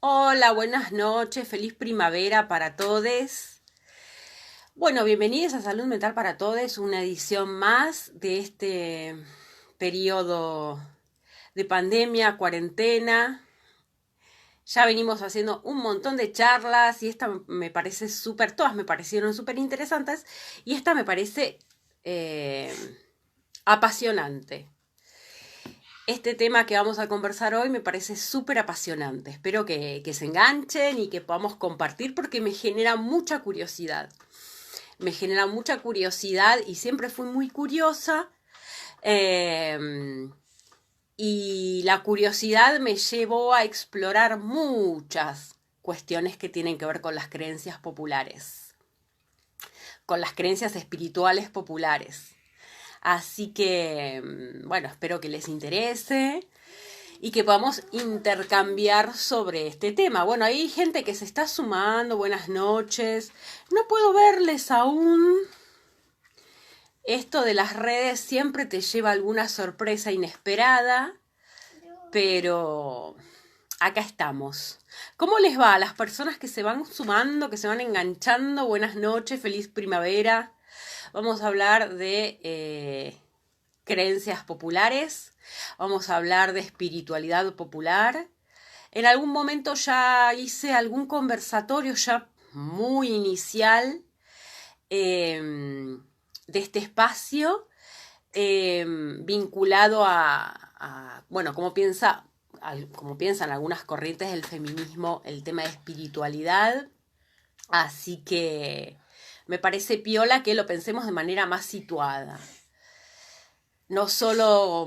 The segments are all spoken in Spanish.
Hola, buenas noches, feliz primavera para todos. Bueno, bienvenidos a Salud Mental para Todos, una edición más de este periodo de pandemia, cuarentena. Ya venimos haciendo un montón de charlas y esta me parece todas me parecieron súper interesantes y esta me parece eh, apasionante. Este tema que vamos a conversar hoy me parece súper apasionante. Espero que se enganchen y que podamos compartir porque me genera mucha curiosidad. Me genera mucha curiosidad y siempre fui muy curiosa. Y la curiosidad me llevó a explorar muchas cuestiones que tienen que ver con las creencias populares, con las creencias espirituales populares. Así que, bueno, espero que les interese y que podamos intercambiar sobre este tema. Bueno, hay gente que se está sumando, buenas noches. No puedo verles aún. Esto de las redes siempre te lleva alguna sorpresa inesperada, pero acá estamos. ¿Cómo les va a las personas que se van sumando, que se van enganchando? Buenas noches, feliz primavera. Vamos a hablar de creencias populares, vamos a hablar de espiritualidad popular. En algún momento ya hice algún conversatorio ya muy inicial de este espacio vinculado bueno, como piensan algunas corrientes del feminismo, el tema de espiritualidad. Así que me parece piola que lo pensemos de manera más situada. No solo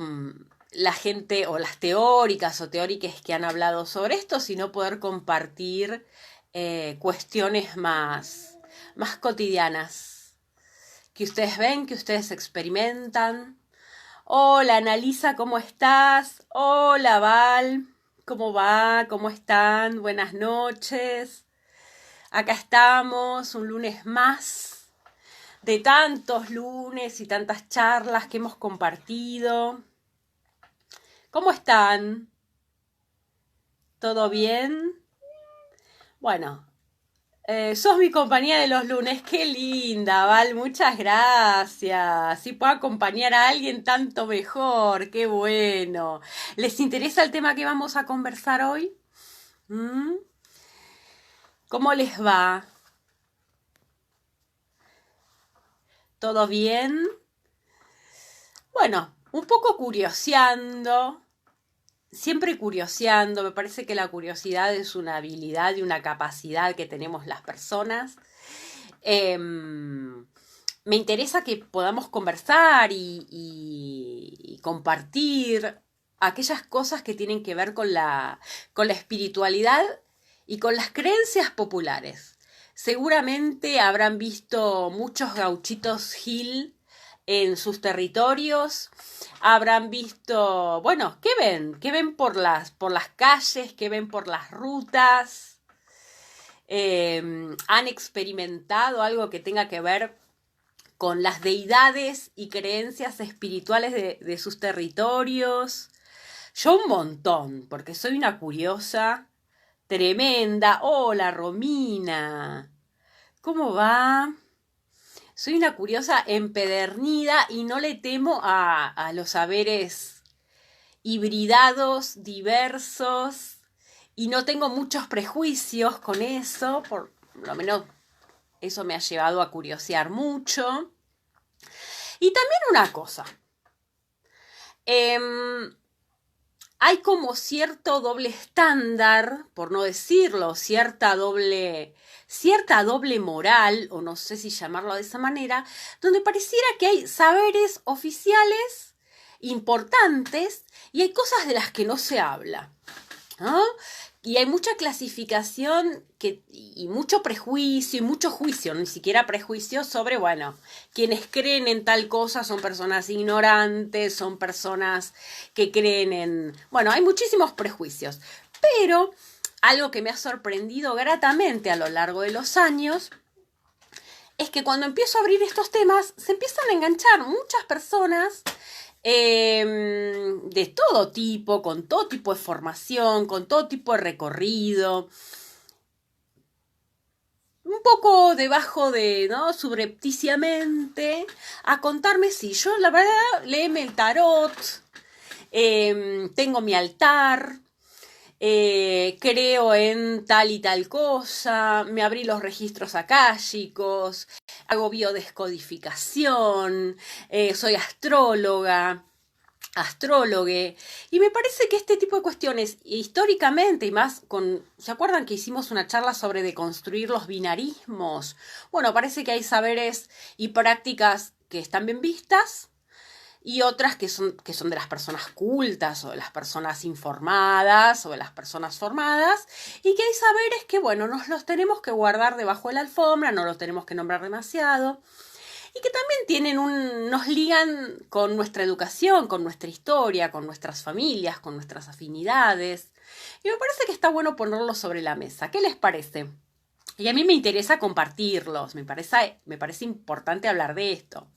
la gente o las teóricas o teóricas que han hablado sobre esto, sino poder compartir cuestiones más cotidianas que ustedes ven, que ustedes experimentan. Hola, Analisa, ¿cómo estás? Hola, Val, ¿cómo va? ¿Cómo están? Buenas noches. Acá estamos, un lunes más, de tantos lunes y tantas charlas que hemos compartido. ¿Cómo están? ¿Todo bien? Bueno, sos mi compañía de los lunes. Qué linda, Val, muchas gracias. Si puedo acompañar a alguien, tanto mejor. Qué bueno. ¿Les interesa el tema que vamos a conversar hoy? ¿Cómo les va? ¿Todo bien? Bueno, un poco curioseando. Siempre curioseando, me parece que la curiosidad es una habilidad y una capacidad que tenemos las personas. Me interesa que podamos conversar y compartir aquellas cosas que tienen que ver con la espiritualidad y con las creencias populares. Seguramente habrán visto muchos gauchitos Gil en sus territorios, habrán visto, bueno, ¿qué ven? ¿Qué ven por las calles? ¿Qué ven por las rutas? ¿Han experimentado algo que tenga que ver con las deidades y creencias espirituales de sus territorios? Yo un montón, porque soy una curiosa tremenda. Hola, Romina. ¿Cómo va? Soy una curiosa empedernida y no le temo a los saberes hibridados, diversos, y no tengo muchos prejuicios con eso, por lo menos eso me ha llevado a curiosear mucho. Y también una cosa, hay como cierto doble estándar, por no decirlo, cierta doble moral, o no sé si llamarlo de esa manera, donde pareciera que hay saberes oficiales importantes y hay cosas de las que no se habla, ¿no? Y hay mucha clasificación y mucho prejuicio y mucho juicio, ni siquiera prejuicio sobre, bueno, quienes creen en tal cosa son personas ignorantes, son personas que creen en... Bueno, hay muchísimos prejuicios, pero algo que me ha sorprendido gratamente a lo largo de los años es que cuando empiezo a abrir estos temas se empiezan a enganchar muchas personas de todo tipo, con todo tipo de formación, con todo tipo de recorrido, un poco debajo de, ¿no? Subrepticiamente, a contarme si yo, la verdad, léeme el tarot, tengo mi altar, creo en tal y tal cosa, me abrí los registros akáshicos, hago biodescodificación, soy astrólogue, y me parece que este tipo de cuestiones, históricamente y más ¿se acuerdan que hicimos una charla sobre deconstruir los binarismos? Bueno, parece que hay saberes y prácticas que están bien vistas, y otras que son de las personas cultas o de las personas informadas o de las personas formadas, y que hay saberes que, bueno, nos los tenemos que guardar debajo de la alfombra, no los tenemos que nombrar demasiado, y que también nos ligan con nuestra educación, con nuestra historia, con nuestras familias, con nuestras afinidades, y me parece que está bueno ponerlos sobre la mesa. ¿Qué les parece? Y a mí me interesa compartirlos, me parece importante hablar de esto.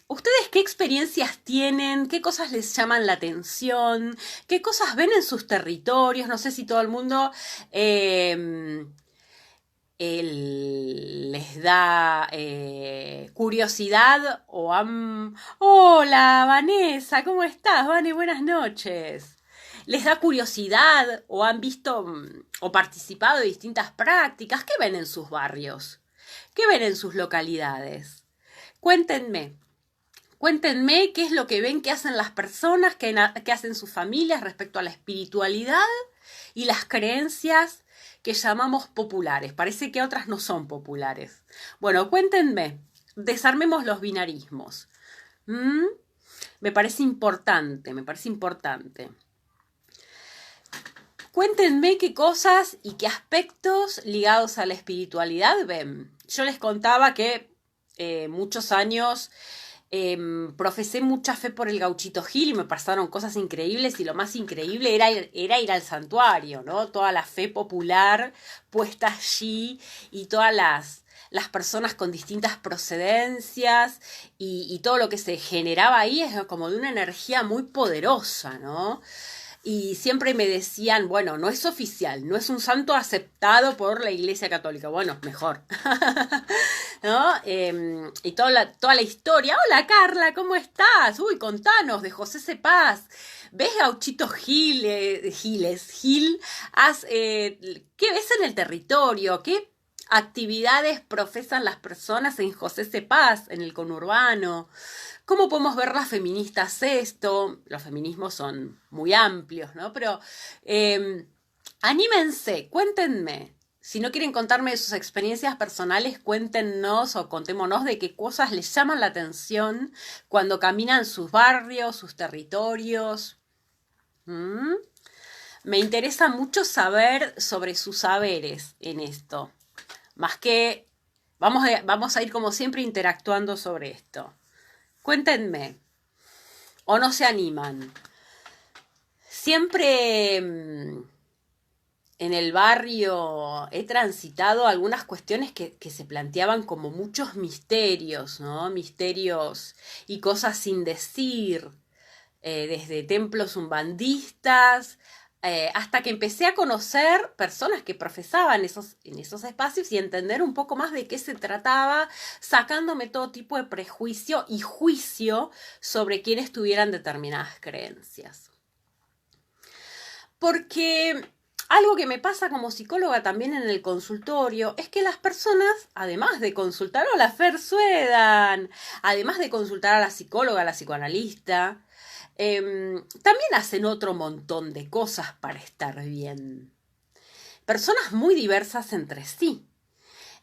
¿Ustedes qué experiencias tienen? ¿Qué cosas les llaman la atención? ¿Qué cosas ven en sus territorios? No sé si todo el mundo les da curiosidad o han... Hola, Vanessa, ¿cómo estás? Vane, buenas noches. ¿Les da curiosidad o han visto o participado de distintas prácticas? ¿Qué ven en sus barrios? ¿Qué ven en sus localidades? Cuéntenme qué es lo que ven que hacen las personas, que hacen sus familias respecto a la espiritualidad y las creencias que llamamos populares. Parece que otras no son populares. Bueno, cuéntenme, desarmemos los binarismos. Me parece importante. Cuéntenme qué cosas y qué aspectos ligados a la espiritualidad ven. Yo les contaba que muchos años profesé mucha fe por el Gauchito Gil y me pasaron cosas increíbles, y lo más increíble era ir al santuario, ¿no? Toda la fe popular puesta allí y todas las personas con distintas procedencias y todo lo que se generaba ahí es como de una energía muy poderosa, ¿no? Y siempre me decían, bueno, no es oficial, no es un santo aceptado por la Iglesia Católica. Bueno, mejor. ¿No? Y toda la historia. Hola, Carla, ¿cómo estás? Uy, contanos, de José Cepaz. ¿Ves Gauchito Gil? ¿Qué ves en el territorio? ¿Qué actividades profesan las personas en José Cepaz, en el conurbano? ¿Cómo podemos ver las feministas esto? Los feminismos son muy amplios, ¿no? Pero anímense, cuéntenme. Si no quieren contarme de sus experiencias personales, cuéntenos o contémonos de qué cosas les llaman la atención cuando caminan sus barrios, sus territorios. Me interesa mucho saber sobre sus saberes en esto. Más que vamos a ir como siempre interactuando sobre esto. Cuéntenme, o no se animan. Siempre en el barrio he transitado algunas cuestiones que se planteaban como muchos misterios, ¿no? Misterios y cosas sin decir, desde templos umbandistas, hasta que empecé a conocer personas que profesaban en esos espacios y entender un poco más de qué se trataba, sacándome todo tipo de prejuicio y juicio sobre quienes tuvieran determinadas creencias. Porque algo que me pasa como psicóloga también en el consultorio es que las personas, además de consultar, hola Fer Suedan, además de consultar a la psicóloga, a la psicoanalista, también hacen otro montón de cosas para estar bien. Personas muy diversas entre sí.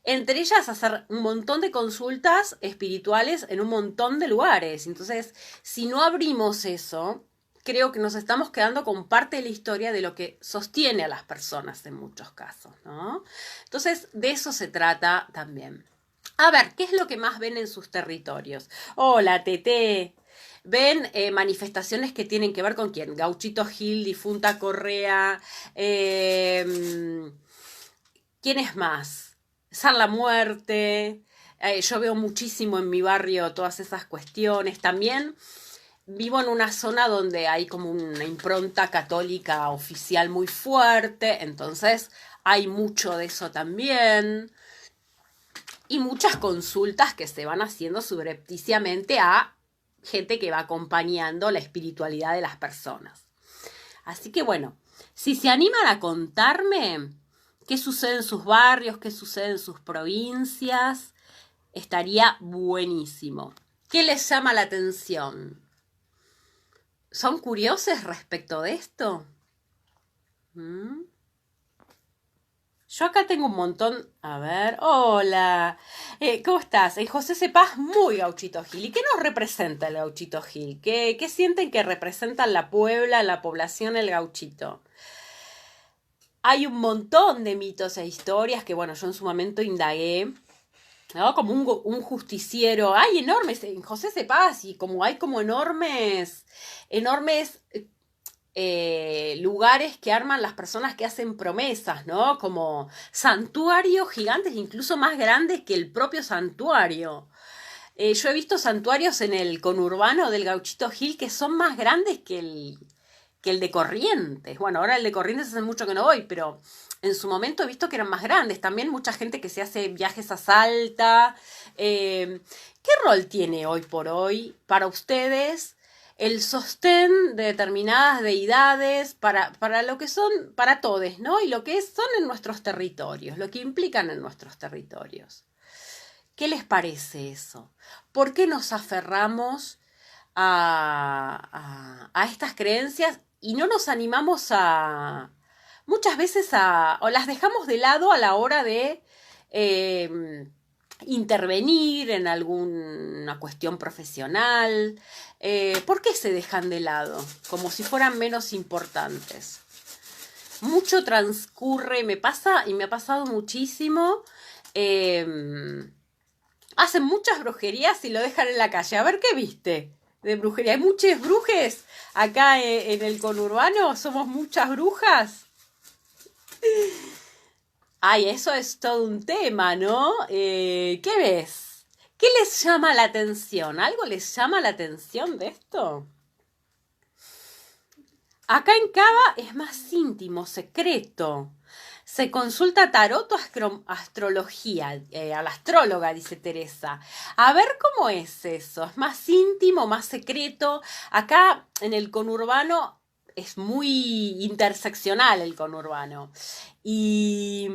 Entre ellas hacer un montón de consultas espirituales en un montón de lugares. Entonces, si no abrimos eso, creo que nos estamos quedando con parte de la historia de lo que sostiene a las personas en muchos casos, ¿no? Entonces, de eso se trata también. A ver, ¿qué es lo que más ven en sus territorios? Hola, Tete. ¿Ven manifestaciones que tienen que ver con quién? Gauchito Gil, difunta Correa, ¿quién es más? San la Muerte, Yo veo muchísimo en mi barrio todas esas cuestiones. También vivo en una zona donde hay como una impronta católica oficial muy fuerte, entonces hay mucho de eso también. Y muchas consultas que se van haciendo subrepticiamente a gente que va acompañando la espiritualidad de las personas. Así que bueno, si se animan a contarme qué sucede en sus barrios, qué sucede en sus provincias, estaría buenísimo. ¿Qué les llama la atención? ¿Son curiosos respecto de esto? ¿Mm? Yo acá tengo un montón. A ver, hola. ¿Cómo estás? José Cepaz, muy Gauchito Gil. ¿Y qué nos representa el Gauchito Gil? ¿Qué sienten que representan la Puebla, la población, el gauchito? Hay un montón de mitos e historias que, bueno, yo en su momento indagué, ¿no? Como un justiciero. Hay enormes, en José Cepaz, y como hay como enormes lugares que arman las personas que hacen promesas, ¿no? Como santuarios gigantes, incluso más grandes que el propio santuario. Yo he visto santuarios en el conurbano del Gauchito Gil que son más grandes que el de Corrientes. Bueno, ahora el de Corrientes hace mucho que no voy, pero en su momento he visto que eran más grandes. También mucha gente que se hace viajes a Salta. ¿Qué rol tiene hoy por hoy para ustedes el sostén de determinadas deidades para lo que son, para todos, ¿no? Y lo que son en nuestros territorios, lo que implican en nuestros territorios? ¿Qué les parece eso? ¿Por qué nos aferramos a estas creencias y no nos animamos muchas veces o las dejamos de lado a la hora de intervenir en alguna cuestión profesional? ¿Por qué se dejan de lado? Como si fueran menos importantes. Mucho transcurre, me pasa y me ha pasado muchísimo. Hacen muchas brujerías y lo dejan en la calle. A ver, ¿qué viste de brujería? ¿Hay muchas brujes acá en el conurbano? ¿Somos muchas brujas? Ay, eso es todo un tema, ¿no? ¿Qué ves? ¿Qué les llama la atención? ¿Algo les llama la atención de esto? Acá en Cava es más íntimo, secreto. Se consulta tarot o astrología, a la astróloga, dice Teresa. A ver cómo es eso. Es más íntimo, más secreto. Acá en el conurbano es muy interseccional el conurbano. Y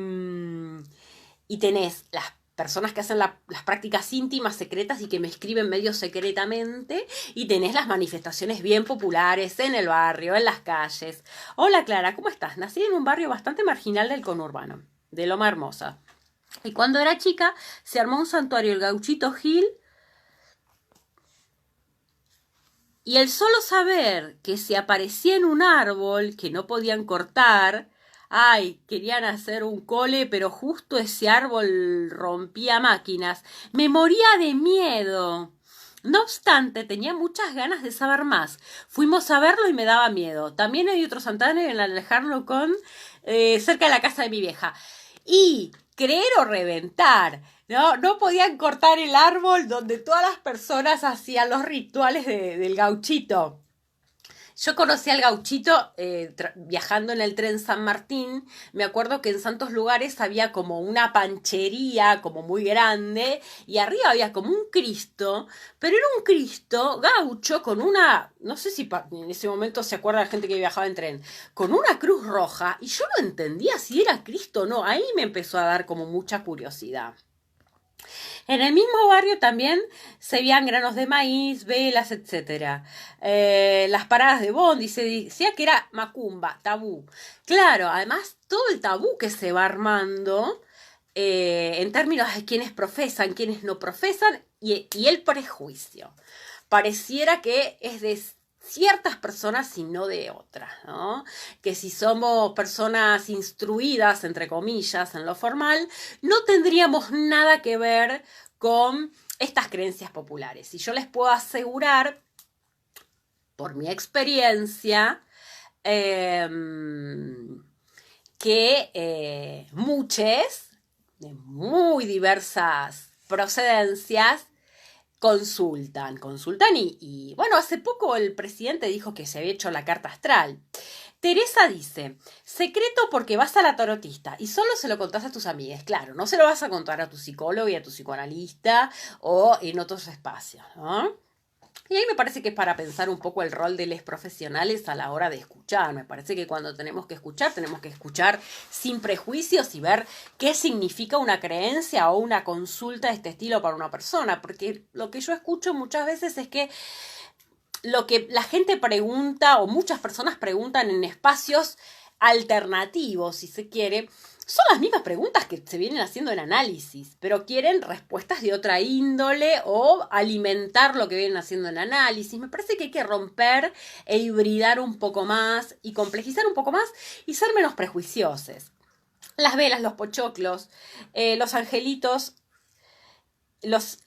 tenés las personas que hacen las prácticas íntimas, secretas y que me escriben medio secretamente, y tenés las manifestaciones bien populares en el barrio, en las calles. Hola Clara, ¿cómo estás? Nací en un barrio bastante marginal del conurbano, de Loma Hermosa. Y cuando era chica se armó un santuario, el Gauchito Gil, y el solo saber que se aparecía en un árbol que no podían cortar. Ay, querían hacer un cole, pero justo ese árbol rompía máquinas. Me moría de miedo. No obstante, tenía muchas ganas de saber más. Fuimos a verlo y me daba miedo. También hay otro santuario en Alejarlo cerca de la casa de mi vieja. Y creer o reventar. No podían cortar el árbol donde todas las personas hacían los rituales del gauchito. Yo conocí al gauchito viajando en el tren San Martín. Me acuerdo que en santos lugares había como una panchería como muy grande y arriba había como un Cristo, pero era un Cristo gaucho con una, no sé si en ese momento se acuerda la gente que viajaba en tren, con una cruz roja, y yo no entendía si era Cristo o no. Ahí me empezó a dar como mucha curiosidad. En el mismo barrio también se veían granos de maíz, velas, etc. Las paradas de bondi, se decía que era macumba, tabú. Claro, además todo el tabú que se va armando en términos de quienes profesan, quienes no profesan, y el prejuicio. Pareciera que es de ciertas personas y no de otras, ¿no? Que si somos personas instruidas, entre comillas, en lo formal, no tendríamos nada que ver con estas creencias populares. Y yo les puedo asegurar, por mi experiencia, que muchos de muy diversas procedencias, consultan y bueno, hace poco el presidente dijo que se había hecho la carta astral. Teresa dice, secreto porque vas a la tarotista y solo se lo contás a tus amigas. Claro, no se lo vas a contar a tu psicólogo y a tu psicoanalista o en otros espacios, ¿no? Y ahí me parece que es para pensar un poco el rol de los profesionales a la hora de escuchar. Me parece que cuando tenemos que escuchar sin prejuicios y ver qué significa una creencia o una consulta de este estilo para una persona. Porque lo que yo escucho muchas veces es que lo que la gente pregunta o muchas personas preguntan en espacios alternativos, si se quiere, son las mismas preguntas que se vienen haciendo en análisis, pero quieren respuestas de otra índole o alimentar lo que vienen haciendo en análisis. Me parece que hay que romper e hibridar un poco más y complejizar un poco más y ser menos prejuiciosos. Las velas, los pochoclos, los angelitos. Los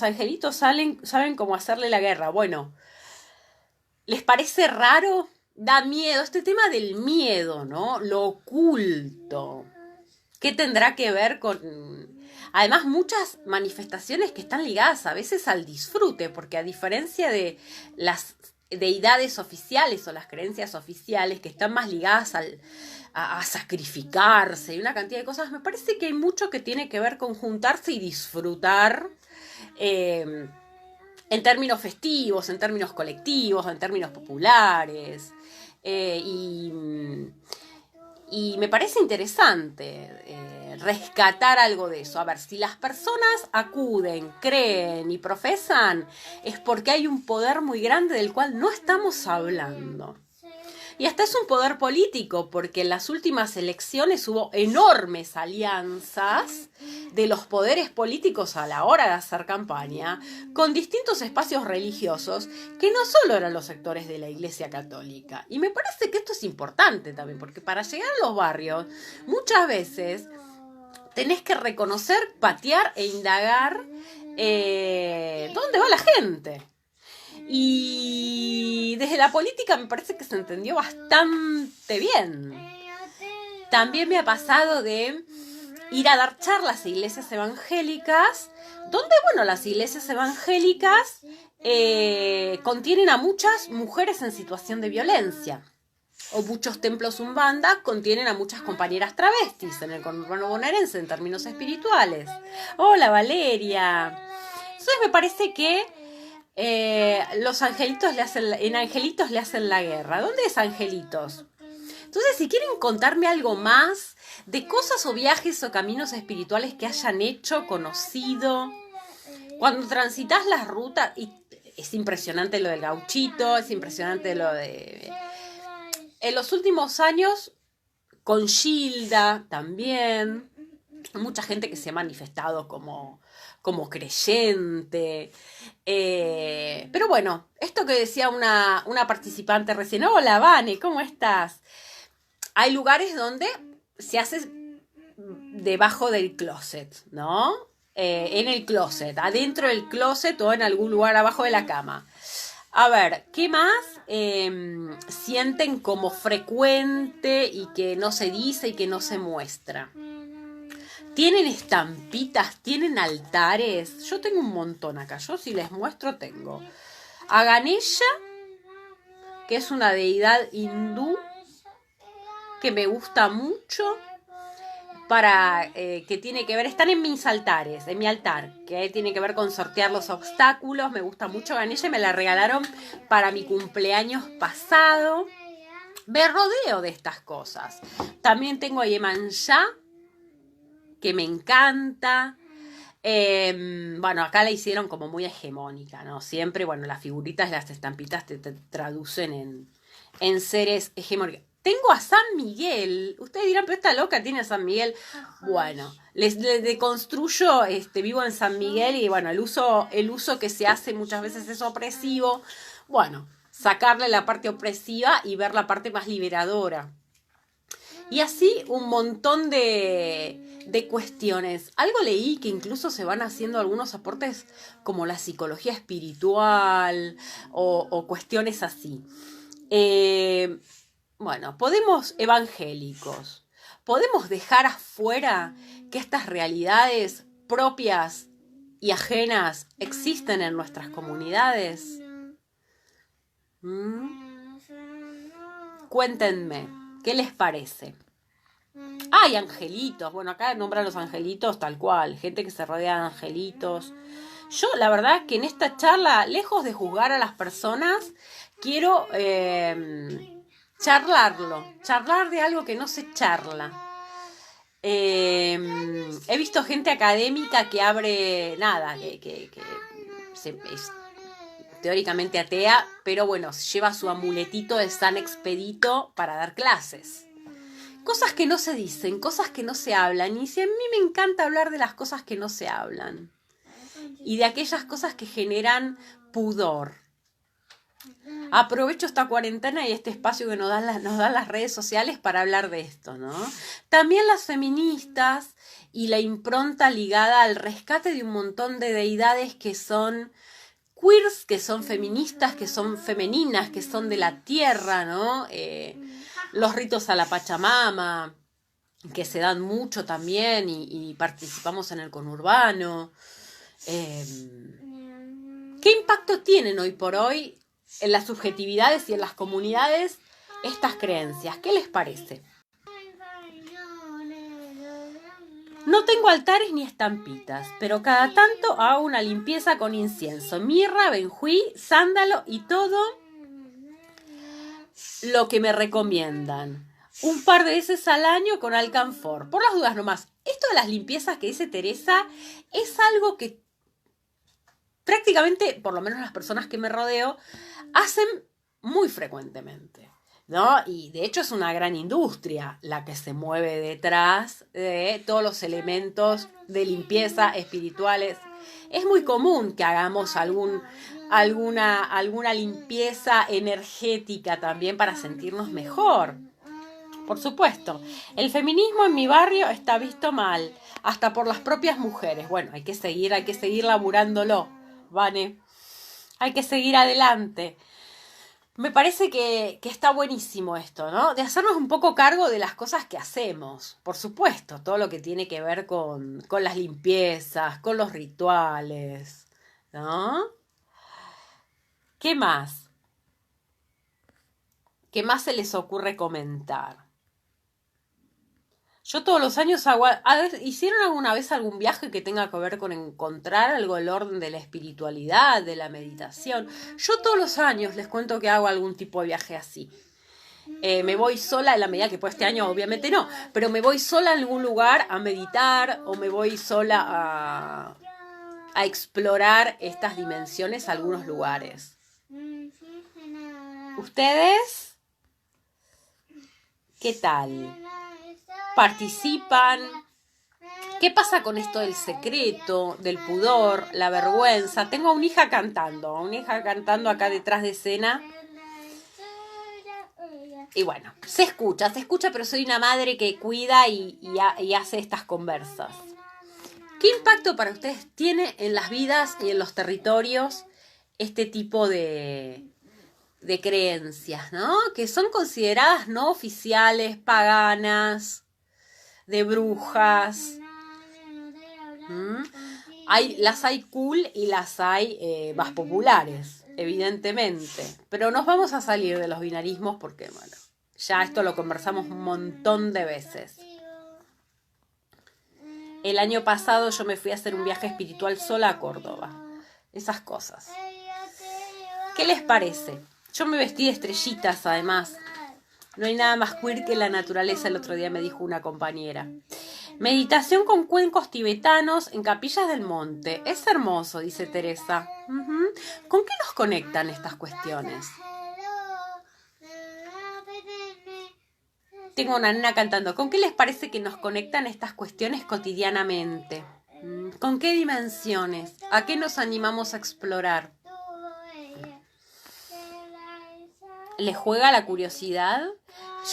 angelitos saben cómo hacerle la guerra. Bueno, ¿les parece raro? Da miedo, este tema del miedo, ¿no? Lo oculto. ¿Qué tendrá que ver con...? Además, muchas manifestaciones que están ligadas a veces al disfrute, porque a diferencia de las deidades oficiales o las creencias oficiales que están más ligadas a sacrificarse y una cantidad de cosas, me parece que hay mucho que tiene que ver con juntarse y disfrutar en términos festivos, en términos colectivos, en términos populares. Y me parece interesante rescatar algo de eso. A ver, si las personas acuden, creen y profesan, es porque hay un poder muy grande del cual no estamos hablando. Y hasta es un poder político, porque en las últimas elecciones hubo enormes alianzas de los poderes políticos a la hora de hacer campaña con distintos espacios religiosos que no solo eran los sectores de la Iglesia Católica. Y me parece que esto es importante también, porque para llegar a los barrios muchas veces tenés que reconocer, patear e indagar dónde va la gente. Y desde la política me parece que se entendió bastante bien. También me ha pasado de ir a dar charlas a iglesias evangélicas, donde, bueno, las iglesias evangélicas contienen a muchas mujeres en situación de violencia. O muchos templos umbanda contienen a muchas compañeras travestis en el conurbano bonaerense en términos espirituales. Hola, Valeria. Entonces me parece que los angelitos en Angelitos le hacen la guerra. ¿Dónde es Angelitos? Entonces, si quieren contarme algo más de cosas o viajes o caminos espirituales que hayan hecho, conocido, cuando transitas las rutas, y es impresionante lo del gauchito, es impresionante lo de... En los últimos años, con Gilda también, mucha gente que se ha manifestado como creyente. Pero bueno, esto que decía una participante recién, hola Vane, ¿cómo estás? Hay lugares donde se hace debajo del closet, ¿no? En el closet, adentro del closet o en algún lugar abajo de la cama. A ver, ¿qué más sienten como frecuente y que no se dice y que no se muestra? ¿Tienen estampitas? ¿Tienen altares? Yo tengo un montón acá. Yo si les muestro tengo a Ganesha, que es una deidad hindú que me gusta mucho, que tiene que ver, están en mis altares, en mi altar, que tiene que ver con sortear los obstáculos. Me gusta mucho Ganesha, me la regalaron para mi cumpleaños pasado. Me rodeo de estas cosas. También tengo a Yemanjá, que me encanta. Bueno, acá la hicieron como muy hegemónica, ¿no? Siempre, bueno, las figuritas, las estampitas te traducen en seres hegemónicos. Tengo a San Miguel. Ustedes dirán, pero esta loca tiene a San Miguel. Bueno, les deconstruyo, vivo en San Miguel y bueno, el uso que se hace muchas veces es opresivo. Bueno, sacarle la parte opresiva y ver la parte más liberadora. Y así un montón de cuestiones. Algo leí que incluso se van haciendo algunos aportes como la psicología espiritual o cuestiones así. Bueno, evangélicos, podemos dejar afuera que estas realidades propias y ajenas existen en nuestras comunidades? Cuéntenme, ¿qué les parece? Hay angelitos, bueno, acá nombran los angelitos tal cual, gente que se rodea de angelitos. Yo, la verdad, que en esta charla, lejos de juzgar a las personas, quiero charlar de algo que no se charla. He visto gente académica que abre nada, que es teóricamente atea, pero bueno, lleva su amuletito de San Expedito para dar clases. Cosas que no se dicen, cosas que no se hablan. Y si a mí me encanta hablar de las cosas que no se hablan. Y de aquellas cosas que generan pudor. Aprovecho esta cuarentena y este espacio que nos dan las redes sociales para hablar de esto, ¿no? También las feministas y la impronta ligada al rescate de un montón de deidades que son queers, que son feministas, que son femeninas, que son de la tierra, ¿no? Los ritos a la Pachamama, que se dan mucho también y participamos en el conurbano. ¿Qué impacto tienen hoy por hoy en las subjetividades y en las comunidades estas creencias? ¿Qué les parece? No tengo altares ni estampitas, pero cada tanto hago una limpieza con incienso, mirra, benjuí, sándalo y todo lo que me recomiendan. Un par de veces al año con alcanfor. Por las dudas nomás. Esto de las limpiezas que dice Teresa es algo que prácticamente, por lo menos las personas que me rodeo, hacen muy frecuentemente, ¿no? Y de hecho es una gran industria la que se mueve detrás de todos los elementos de limpieza espirituales. Es muy común que hagamos alguna limpieza energética también para sentirnos mejor. Por supuesto, el feminismo en mi barrio está visto mal, hasta por las propias mujeres. Bueno, hay que seguir laburándolo, Vane. Hay que seguir adelante. Me parece que está buenísimo esto, ¿no? De hacernos un poco cargo de las cosas que hacemos. Por supuesto, todo lo que tiene que ver con las limpiezas, con los rituales, ¿no? ¿Qué más? ¿Qué más se les ocurre comentar? Yo todos los años hago... A ver, ¿hicieron alguna vez algún viaje que tenga que ver con encontrar algo del orden de la espiritualidad, de la meditación? Yo todos los años les cuento que hago algún tipo de viaje así. Me voy sola en la medida que puedo, este año obviamente no, pero me voy sola a algún lugar a meditar o me voy sola a explorar estas dimensiones a algunos lugares. ¿Ustedes? ¿Qué tal? ¿Participan? ¿Qué pasa con esto del secreto, del pudor, la vergüenza? Tengo a una hija cantando acá detrás de escena. Y bueno, se escucha, pero soy una madre que cuida y hace estas conversas. ¿Qué impacto para ustedes tiene en las vidas y en los territorios este tipo de creencias, ¿no? Que son consideradas no oficiales, paganas, de brujas. Las hay cool y las hay más populares, evidentemente. Pero nos vamos a salir de los binarismos porque, bueno, ya esto lo conversamos un montón de veces. El año pasado yo me fui a hacer un viaje espiritual sola a Córdoba. Esas cosas. ¿Qué les parece? Yo me vestí de estrellitas, además. No hay nada más queer que la naturaleza, el otro día me dijo una compañera. Meditación con cuencos tibetanos en Capillas del Monte. Es hermoso, dice Teresa. ¿Con qué nos conectan estas cuestiones? Tengo una nena cantando. ¿Con qué les parece que nos conectan estas cuestiones cotidianamente? ¿Con qué dimensiones? ¿A qué nos animamos a explorar? ¿Les juega la curiosidad?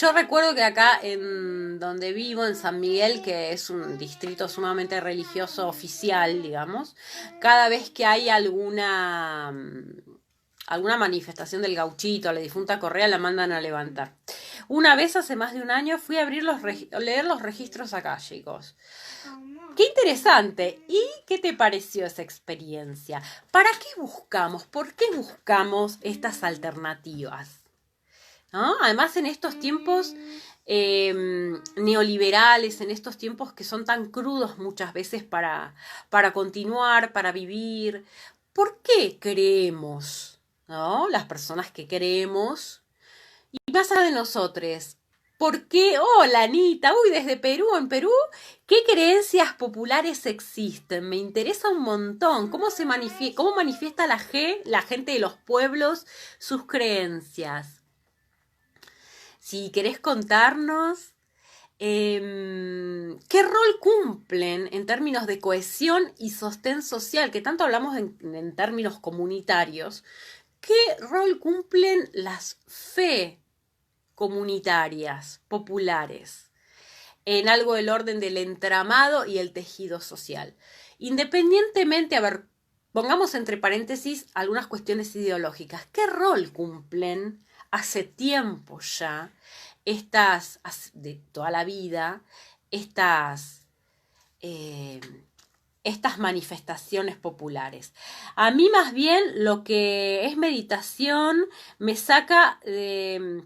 Yo recuerdo que acá en donde vivo, en San Miguel, que es un distrito sumamente religioso oficial, digamos, cada vez que hay alguna alguna manifestación del Gauchito, a la difunta Correa la mandan a levantar. Una vez hace más de un año fui a leer los registros acálicos. ¡Qué interesante! ¿Y qué te pareció esa experiencia? ¿Para qué buscamos? ¿Por qué buscamos estas alternativas? ¿No? Además, en estos tiempos neoliberales, en estos tiempos que son tan crudos muchas veces para continuar, para vivir, ¿por qué creemos? ¿No? Las personas que creemos, y más allá de nosotros, ¿por qué? Hola, Anita, uy, desde Perú, en Perú, ¿qué creencias populares existen? Me interesa un montón. ¿Cómo manifiesta la gente de los pueblos, sus creencias? Si querés contarnos qué rol cumplen en términos de cohesión y sostén social, que tanto hablamos en términos comunitarios, ¿qué rol cumplen las fe comunitarias, populares, en algo del orden del entramado y el tejido social? Independientemente, a ver, pongamos entre paréntesis algunas cuestiones ideológicas. ¿Qué rol cumplen hace tiempo ya de toda la vida, estas manifestaciones populares? A mí más bien lo que es meditación me saca de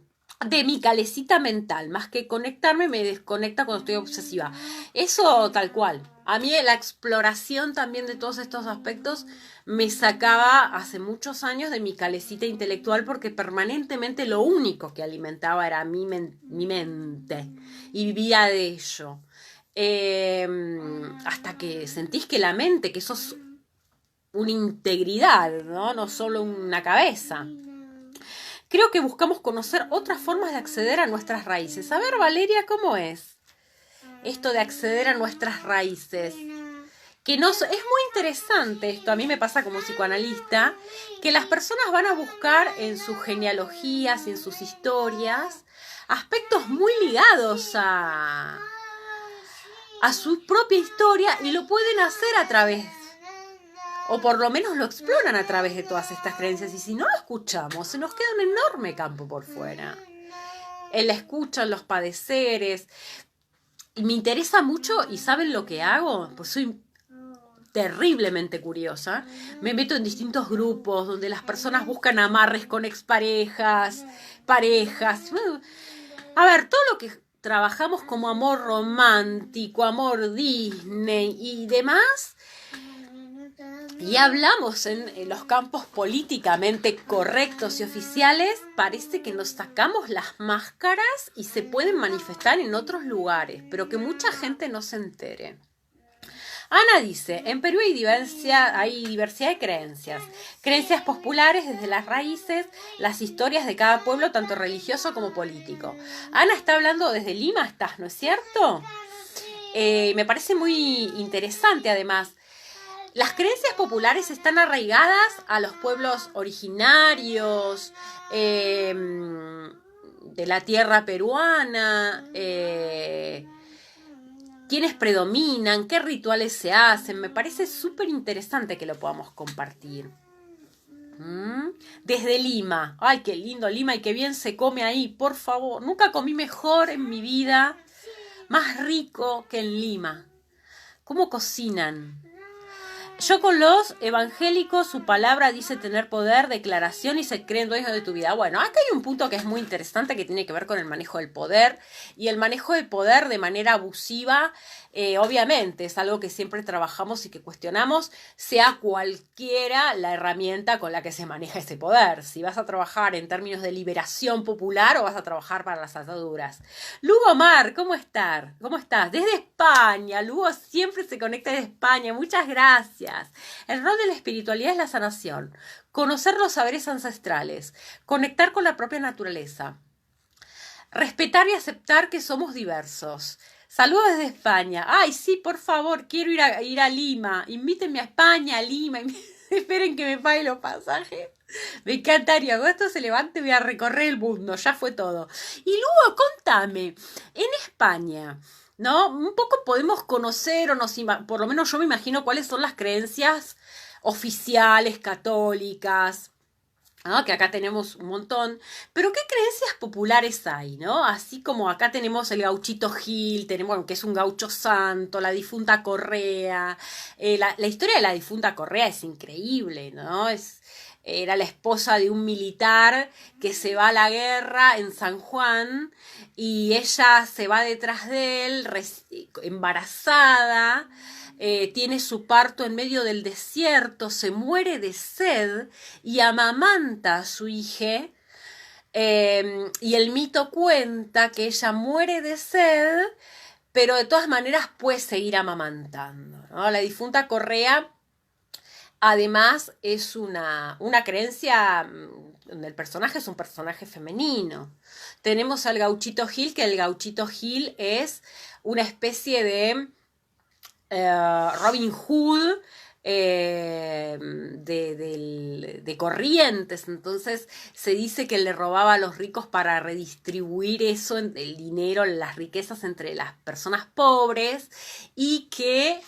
mi calecita mental, más que conectarme, me desconecta cuando estoy obsesiva. Eso tal cual. A mí la exploración también de todos estos aspectos me sacaba hace muchos años de mi calecita intelectual, porque permanentemente lo único que alimentaba era mi mente y vivía de ello. Hasta que sentís que la mente, que eso es una integridad, ¿no? No solo una cabeza. Creo que buscamos conocer otras formas de acceder a nuestras raíces. A ver, Valeria, ¿cómo es esto de acceder a nuestras raíces? Que no, es muy interesante esto, a mí me pasa como psicoanalista, que las personas van a buscar en sus genealogías y en sus historias aspectos muy ligados a su propia historia, y lo pueden hacer a través, o por lo menos lo exploran a través de todas estas creencias, y si no lo escuchamos, se nos queda un enorme campo por fuera. En la escucha, en los padeceres, y me interesa mucho, y ¿saben lo que hago? Pues soy terriblemente curiosa. Me meto en distintos grupos donde las personas buscan amarres con exparejas, parejas. A ver, todo lo que trabajamos como amor romántico, amor Disney y demás, y hablamos en los campos políticamente correctos y oficiales, parece que nos sacamos las máscaras y se pueden manifestar en otros lugares, pero que mucha gente no se entere. Ana dice, en Perú hay diversidad de creencias. Creencias populares desde las raíces, las historias de cada pueblo, tanto religioso como político. Ana está hablando desde Lima, ¿no es cierto? Me parece muy interesante, además. Las creencias populares están arraigadas a los pueblos originarios de la tierra peruana, quiénes predominan, qué rituales se hacen. Me parece súper interesante que lo podamos compartir. Desde Lima. Ay, qué lindo Lima y qué bien se come ahí, por favor. Nunca comí mejor en mi vida, más rico que en Lima. ¿Cómo cocinan? Yo con los evangélicos, su palabra dice tener poder, declaración y se creen dueños de tu vida. Bueno, acá hay un punto que es muy interesante que tiene que ver con el manejo del poder, y el manejo del poder de manera abusiva, obviamente es algo que siempre trabajamos y que cuestionamos, sea cualquiera la herramienta con la que se maneja ese poder. Si vas a trabajar en términos de liberación popular o vas a trabajar para las ataduras. Lugo Mar, ¿cómo estás? Desde España. Lugo siempre se conecta desde España. Muchas gracias. El rol de la espiritualidad es la sanación, conocer los saberes ancestrales, conectar con la propia naturaleza, respetar y aceptar que somos diversos. Saludos desde España. Ay, sí, por favor, quiero ir a Lima. Invítenme a España, a Lima. Esperen que me pague los pasajes. Me encantaría. Cuando esto se levante voy a recorrer el mundo. Ya fue todo. Y luego, contame, en España, ¿no? Un poco podemos conocer, por lo menos yo me imagino cuáles son las creencias oficiales, católicas, ¿no? Que acá tenemos un montón, pero ¿qué creencias populares hay, no? Así como acá tenemos el gauchito Gil, tenemos, bueno, que es un gaucho santo, la difunta Correa, la historia de la difunta Correa es increíble, ¿no? Era la esposa de un militar que se va a la guerra en San Juan y ella se va detrás de él embarazada, tiene su parto en medio del desierto, se muere de sed y amamanta a su hija. Y el mito cuenta que ella muere de sed, pero de todas maneras puede seguir amamantando, ¿no? La difunta Correa, además, es una creencia donde el personaje es un personaje femenino. Tenemos al gauchito Gil, que el gauchito Gil es una especie de Robin Hood de Corrientes. Entonces se dice que le robaba a los ricos para redistribuir eso, el dinero, las riquezas entre las personas pobres, y que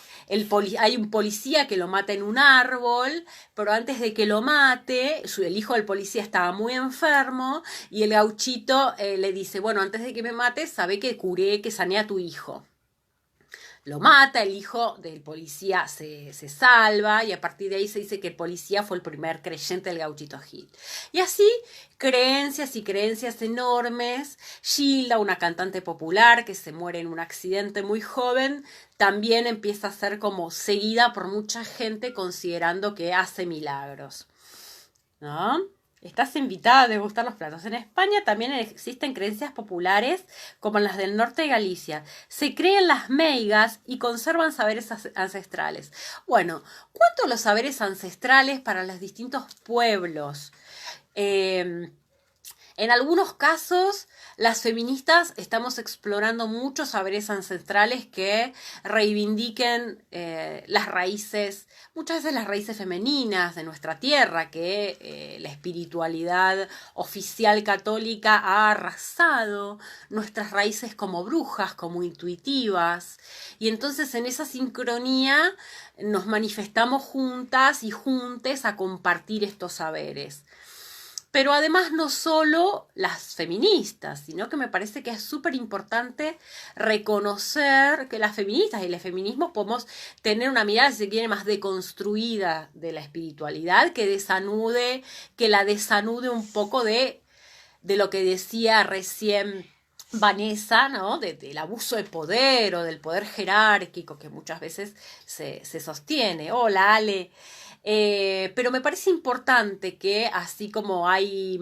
hay un policía que lo mata en un árbol, pero antes de que lo mate, el hijo del policía estaba muy enfermo y el gauchito le dice, bueno, antes de que me mates, sabe que curé, que sané a tu hijo. Lo mata, el hijo del policía se salva y a partir de ahí se dice que el policía fue el primer creyente del gauchito Gil. Y así, creencias y creencias enormes. Gilda, una cantante popular que se muere en un accidente muy joven, también empieza a ser como seguida por mucha gente considerando que hace milagros, ¿no? Estás invitada a degustar los platos. En España también existen creencias populares como en las del norte de Galicia. Se creen las meigas y conservan saberes ancestrales. Bueno, ¿cuántos los saberes ancestrales para los distintos pueblos? En algunos casos, las feministas estamos explorando muchos saberes ancestrales que reivindiquen las raíces, muchas veces las raíces femeninas de nuestra tierra, que la espiritualidad oficial católica ha arrasado, nuestras raíces como brujas, como intuitivas, y entonces en esa sincronía nos manifestamos juntas y juntes a compartir estos saberes. Pero además no solo las feministas, sino que me parece que es súper importante reconocer que las feministas y los feminismos podemos tener una mirada, si se quiere, más deconstruida de la espiritualidad, que la desanude un poco de lo que decía recién Vanessa, ¿no? Del abuso de poder o del poder jerárquico que muchas veces se sostiene. Hola, Ale. Pero me parece importante que así como hay,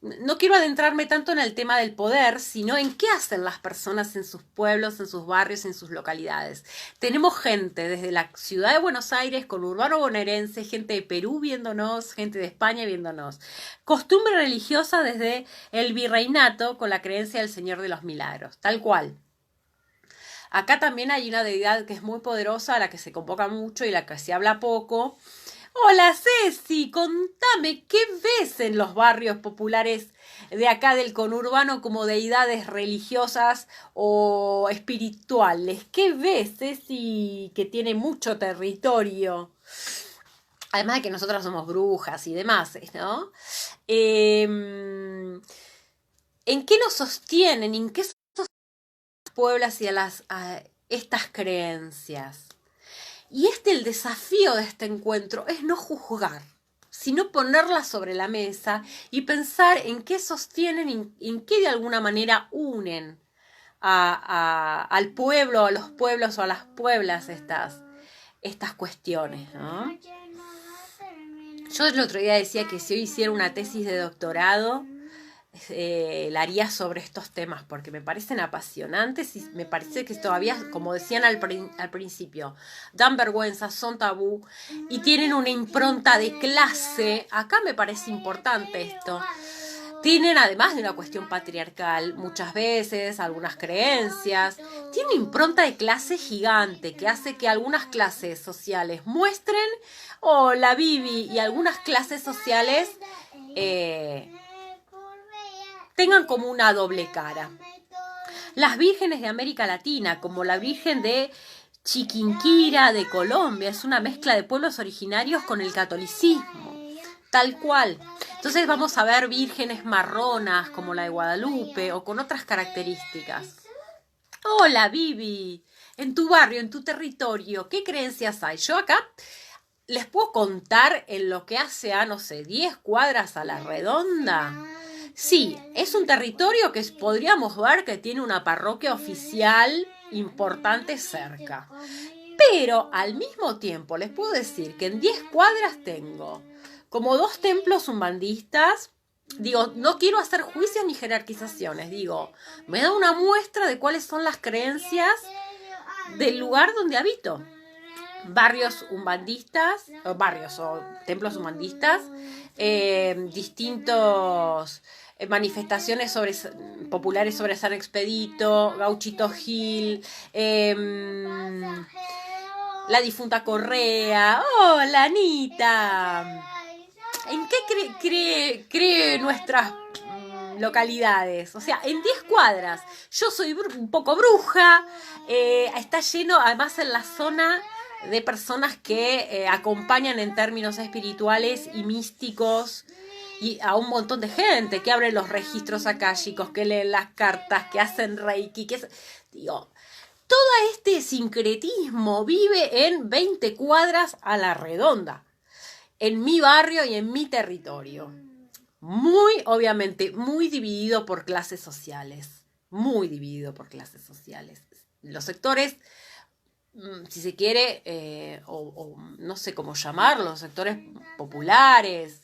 no quiero adentrarme tanto en el tema del poder, sino en qué hacen las personas en sus pueblos, en sus barrios, en sus localidades. Tenemos gente desde la ciudad de Buenos Aires, con urbano bonaerense, gente de Perú viéndonos, gente de España viéndonos. Costumbre religiosa desde el virreinato con la creencia del Señor de los Milagros, tal cual. Acá también hay una deidad que es muy poderosa, a la que se convoca mucho y la que se habla poco. Hola Ceci, contame, ¿qué ves en los barrios populares de acá del conurbano como deidades religiosas o espirituales? ¿Qué ves, Ceci, que tiene mucho territorio? Además de que nosotros somos brujas y demás, ¿no? ¿En qué nos sostienen? ¿En qué pueblos y a estas creencias? Y el desafío de este encuentro es no juzgar, sino ponerlas sobre la mesa y pensar en qué sostienen, en qué de alguna manera unen al pueblo, a los pueblos o a las pueblas estas cuestiones, ¿no? Yo el otro día decía que si hoy hiciera una tesis de doctorado, la haría sobre estos temas porque me parecen apasionantes y me parece que todavía, como decían al principio, dan vergüenza, son tabú y tienen una impronta de clase. Acá me parece importante esto. Tienen, además de una cuestión patriarcal, muchas veces, algunas creencias, tiene una impronta de clase gigante que hace que algunas clases sociales muestren, la Bibi, y algunas clases sociales tengan como una doble cara. Las vírgenes de América Latina, como la Virgen de Chiquinquirá de Colombia, es una mezcla de pueblos originarios con el catolicismo. Tal cual. Entonces vamos a ver vírgenes marronas como la de Guadalupe o con otras características. Hola, Vivi. En tu barrio, en tu territorio, ¿qué creencias hay? Yo acá les puedo contar en lo que hace a, no sé, 10 cuadras a la redonda. Sí, es un territorio que podríamos ver que tiene una parroquia oficial importante cerca. Pero al mismo tiempo les puedo decir que en 10 cuadras tengo como 2 templos umbandistas. Digo, no quiero hacer juicios ni jerarquizaciones, digo, me da una muestra de cuáles son las creencias del lugar donde habito. Barrios umbandistas, o templos umbandistas, distintos manifestaciones populares sobre San Expedito, Gauchito Gil, la difunta Correa. ¡Hola, Anita! ¿En qué cree nuestras localidades? O sea, en 10 cuadras. Yo soy un poco bruja. Está lleno, además en la zona, de personas que acompañan en términos espirituales y místicos y a un montón de gente que abre los registros akáshicos, que leen las cartas, que hacen reiki, digo, todo este sincretismo vive en 20 cuadras a la redonda, en mi barrio y en mi territorio. Muy, obviamente, muy dividido por clases sociales. Muy dividido por clases sociales. Los sectores, si se quiere, o no sé cómo llamarlos, los sectores populares,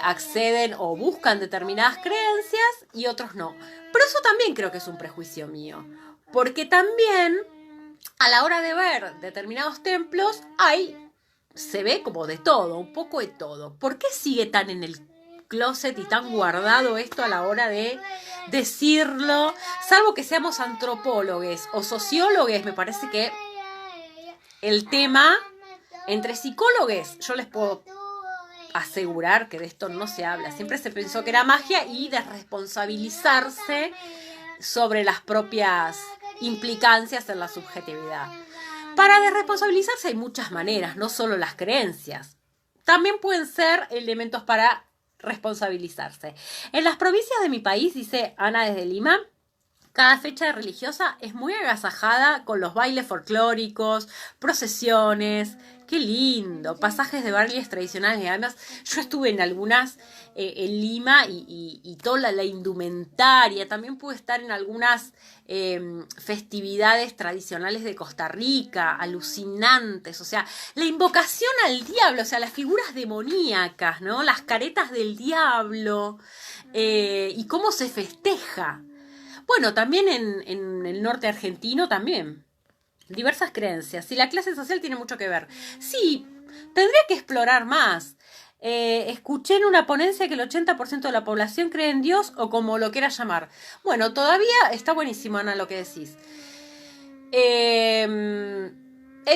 acceden o buscan determinadas creencias y otros no. Pero eso también creo que es un prejuicio mío. Porque también, a la hora de ver determinados templos, se ve como de todo, un poco de todo. ¿Por qué sigue tan en el closet y tan guardado esto a la hora de decirlo? Salvo que seamos antropólogos o sociólogos, me parece que el tema, entre psicólogos, yo les puedo asegurar que de esto no se habla. Siempre se pensó que era magia y desresponsabilizarse sobre las propias implicancias en la subjetividad. Para desresponsabilizarse hay muchas maneras, no solo las creencias. También pueden ser elementos para responsabilizarse. En las provincias de mi país, dice Ana desde Lima, cada fecha religiosa es muy agasajada con los bailes folclóricos, procesiones, qué lindo, pasajes de bailes tradicionales. Y además, yo estuve en algunas en Lima y toda la indumentaria. También pude estar en algunas festividades tradicionales de Costa Rica, alucinantes. O sea, la invocación al diablo, o sea, las figuras demoníacas, ¿no? Las caretas del diablo y cómo se festeja. Bueno, también en el norte argentino también. Diversas creencias. Y la clase social tiene mucho que ver. Sí, tendría que explorar más. Escuché en una ponencia que el 80% de la población cree en Dios o como lo quieras llamar. Bueno, todavía está buenísimo, Ana, lo que decís. En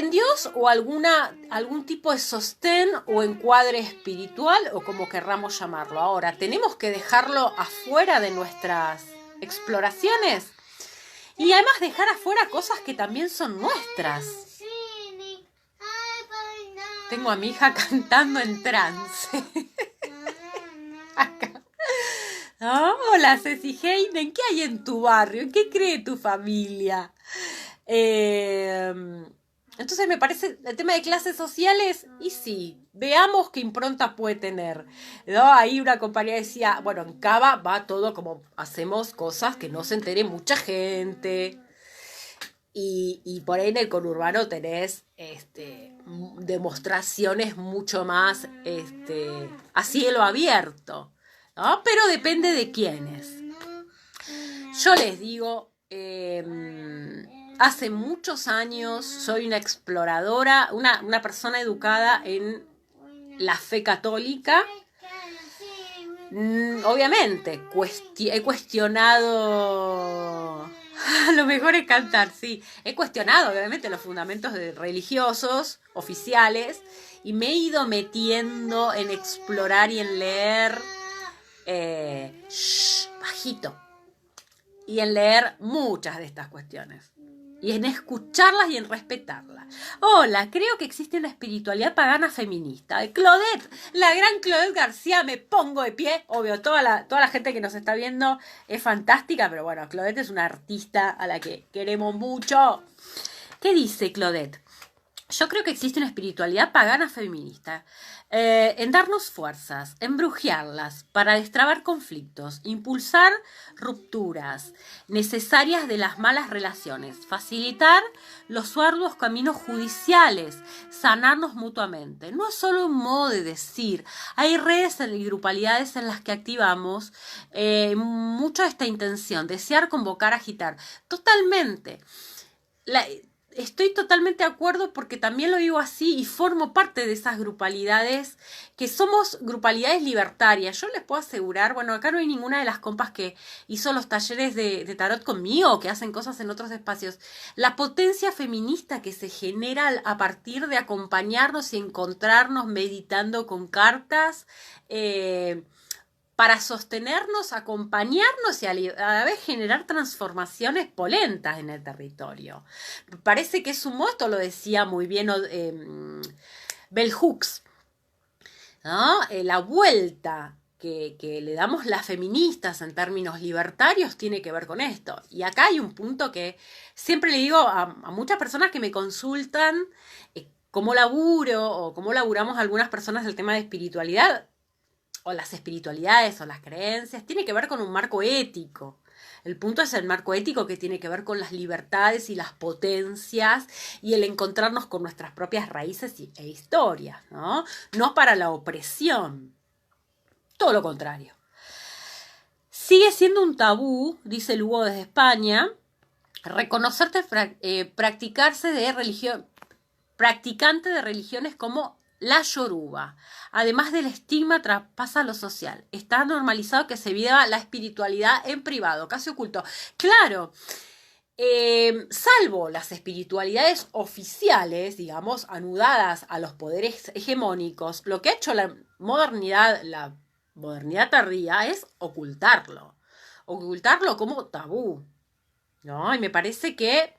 Dios o algún tipo de sostén o encuadre espiritual o como querramos llamarlo. Ahora, tenemos que dejarlo afuera de nuestras exploraciones y además dejar afuera cosas que también son nuestras. Tengo a mi hija cantando en trance. Acá. Hola, Ceci Heiden, ¿qué hay en tu barrio? ¿Qué cree tu familia? Entonces me parece el tema de clases sociales, y sí, veamos qué impronta puede tener, ¿no? Ahí una compañera decía, bueno, en Cava va todo como hacemos cosas que no se entere mucha gente. Y por ahí en el conurbano tenés demostraciones mucho más a cielo abierto, ¿no? Pero depende de quiénes. Yo les digo, hace muchos años soy una exploradora, una persona educada en la fe católica. Obviamente, he cuestionado... Lo mejor es cantar, sí. He cuestionado, obviamente, los fundamentos religiosos, oficiales, y me he ido metiendo en explorar y en leer bajito. Y en leer muchas de estas cuestiones. y en escucharlas y en respetarlas. Hola, creo que existe una espiritualidad pagana feminista. Claudette, la gran Claudette García, me pongo de pie. Obvio, toda la gente que nos está viendo es fantástica, pero bueno, Claudette es una artista a la que queremos mucho. ¿Qué dice Claudette? Yo creo que existe una espiritualidad pagana feminista, en darnos fuerzas, en brujearlas, para destrabar conflictos, impulsar rupturas necesarias de las malas relaciones, facilitar los arduos caminos judiciales, sanarnos mutuamente. No es solo un modo de decir, hay redes y grupalidades en las que activamos mucho esta intención, desear, convocar, agitar. Totalmente. Estoy totalmente de acuerdo porque también lo vivo así y formo parte de esas grupalidades que somos grupalidades libertarias. Yo les puedo asegurar, bueno, acá no hay ninguna de las compas que hizo los talleres de tarot conmigo, que hacen cosas en otros espacios. La potencia feminista que se genera a partir de acompañarnos y encontrarnos meditando con cartas, para sostenernos, acompañarnos y a la vez generar transformaciones polentas en el territorio. Parece que es un modo, lo decía muy bien Bell Hooks, ¿no? La vuelta que le damos las feministas en términos libertarios tiene que ver con esto. Y acá hay un punto que siempre le digo a muchas personas que me consultan cómo laburo o cómo laburamos algunas personas el tema de espiritualidad, o las espiritualidades o las creencias, tiene que ver con un marco ético. El punto es el marco ético que tiene que ver con las libertades y las potencias y el encontrarnos con nuestras propias raíces e historias, ¿no? No para la opresión. Todo lo contrario. Sigue siendo un tabú, dice Lugo desde España, reconocerte practicante de religiones como la yoruba. Además del estigma, traspasa lo social. Está normalizado que se viva la espiritualidad en privado, casi oculto. Claro, salvo las espiritualidades oficiales, digamos, anudadas a los poderes hegemónicos, lo que ha hecho la modernidad tardía es ocultarlo como tabú, ¿no? Y me parece que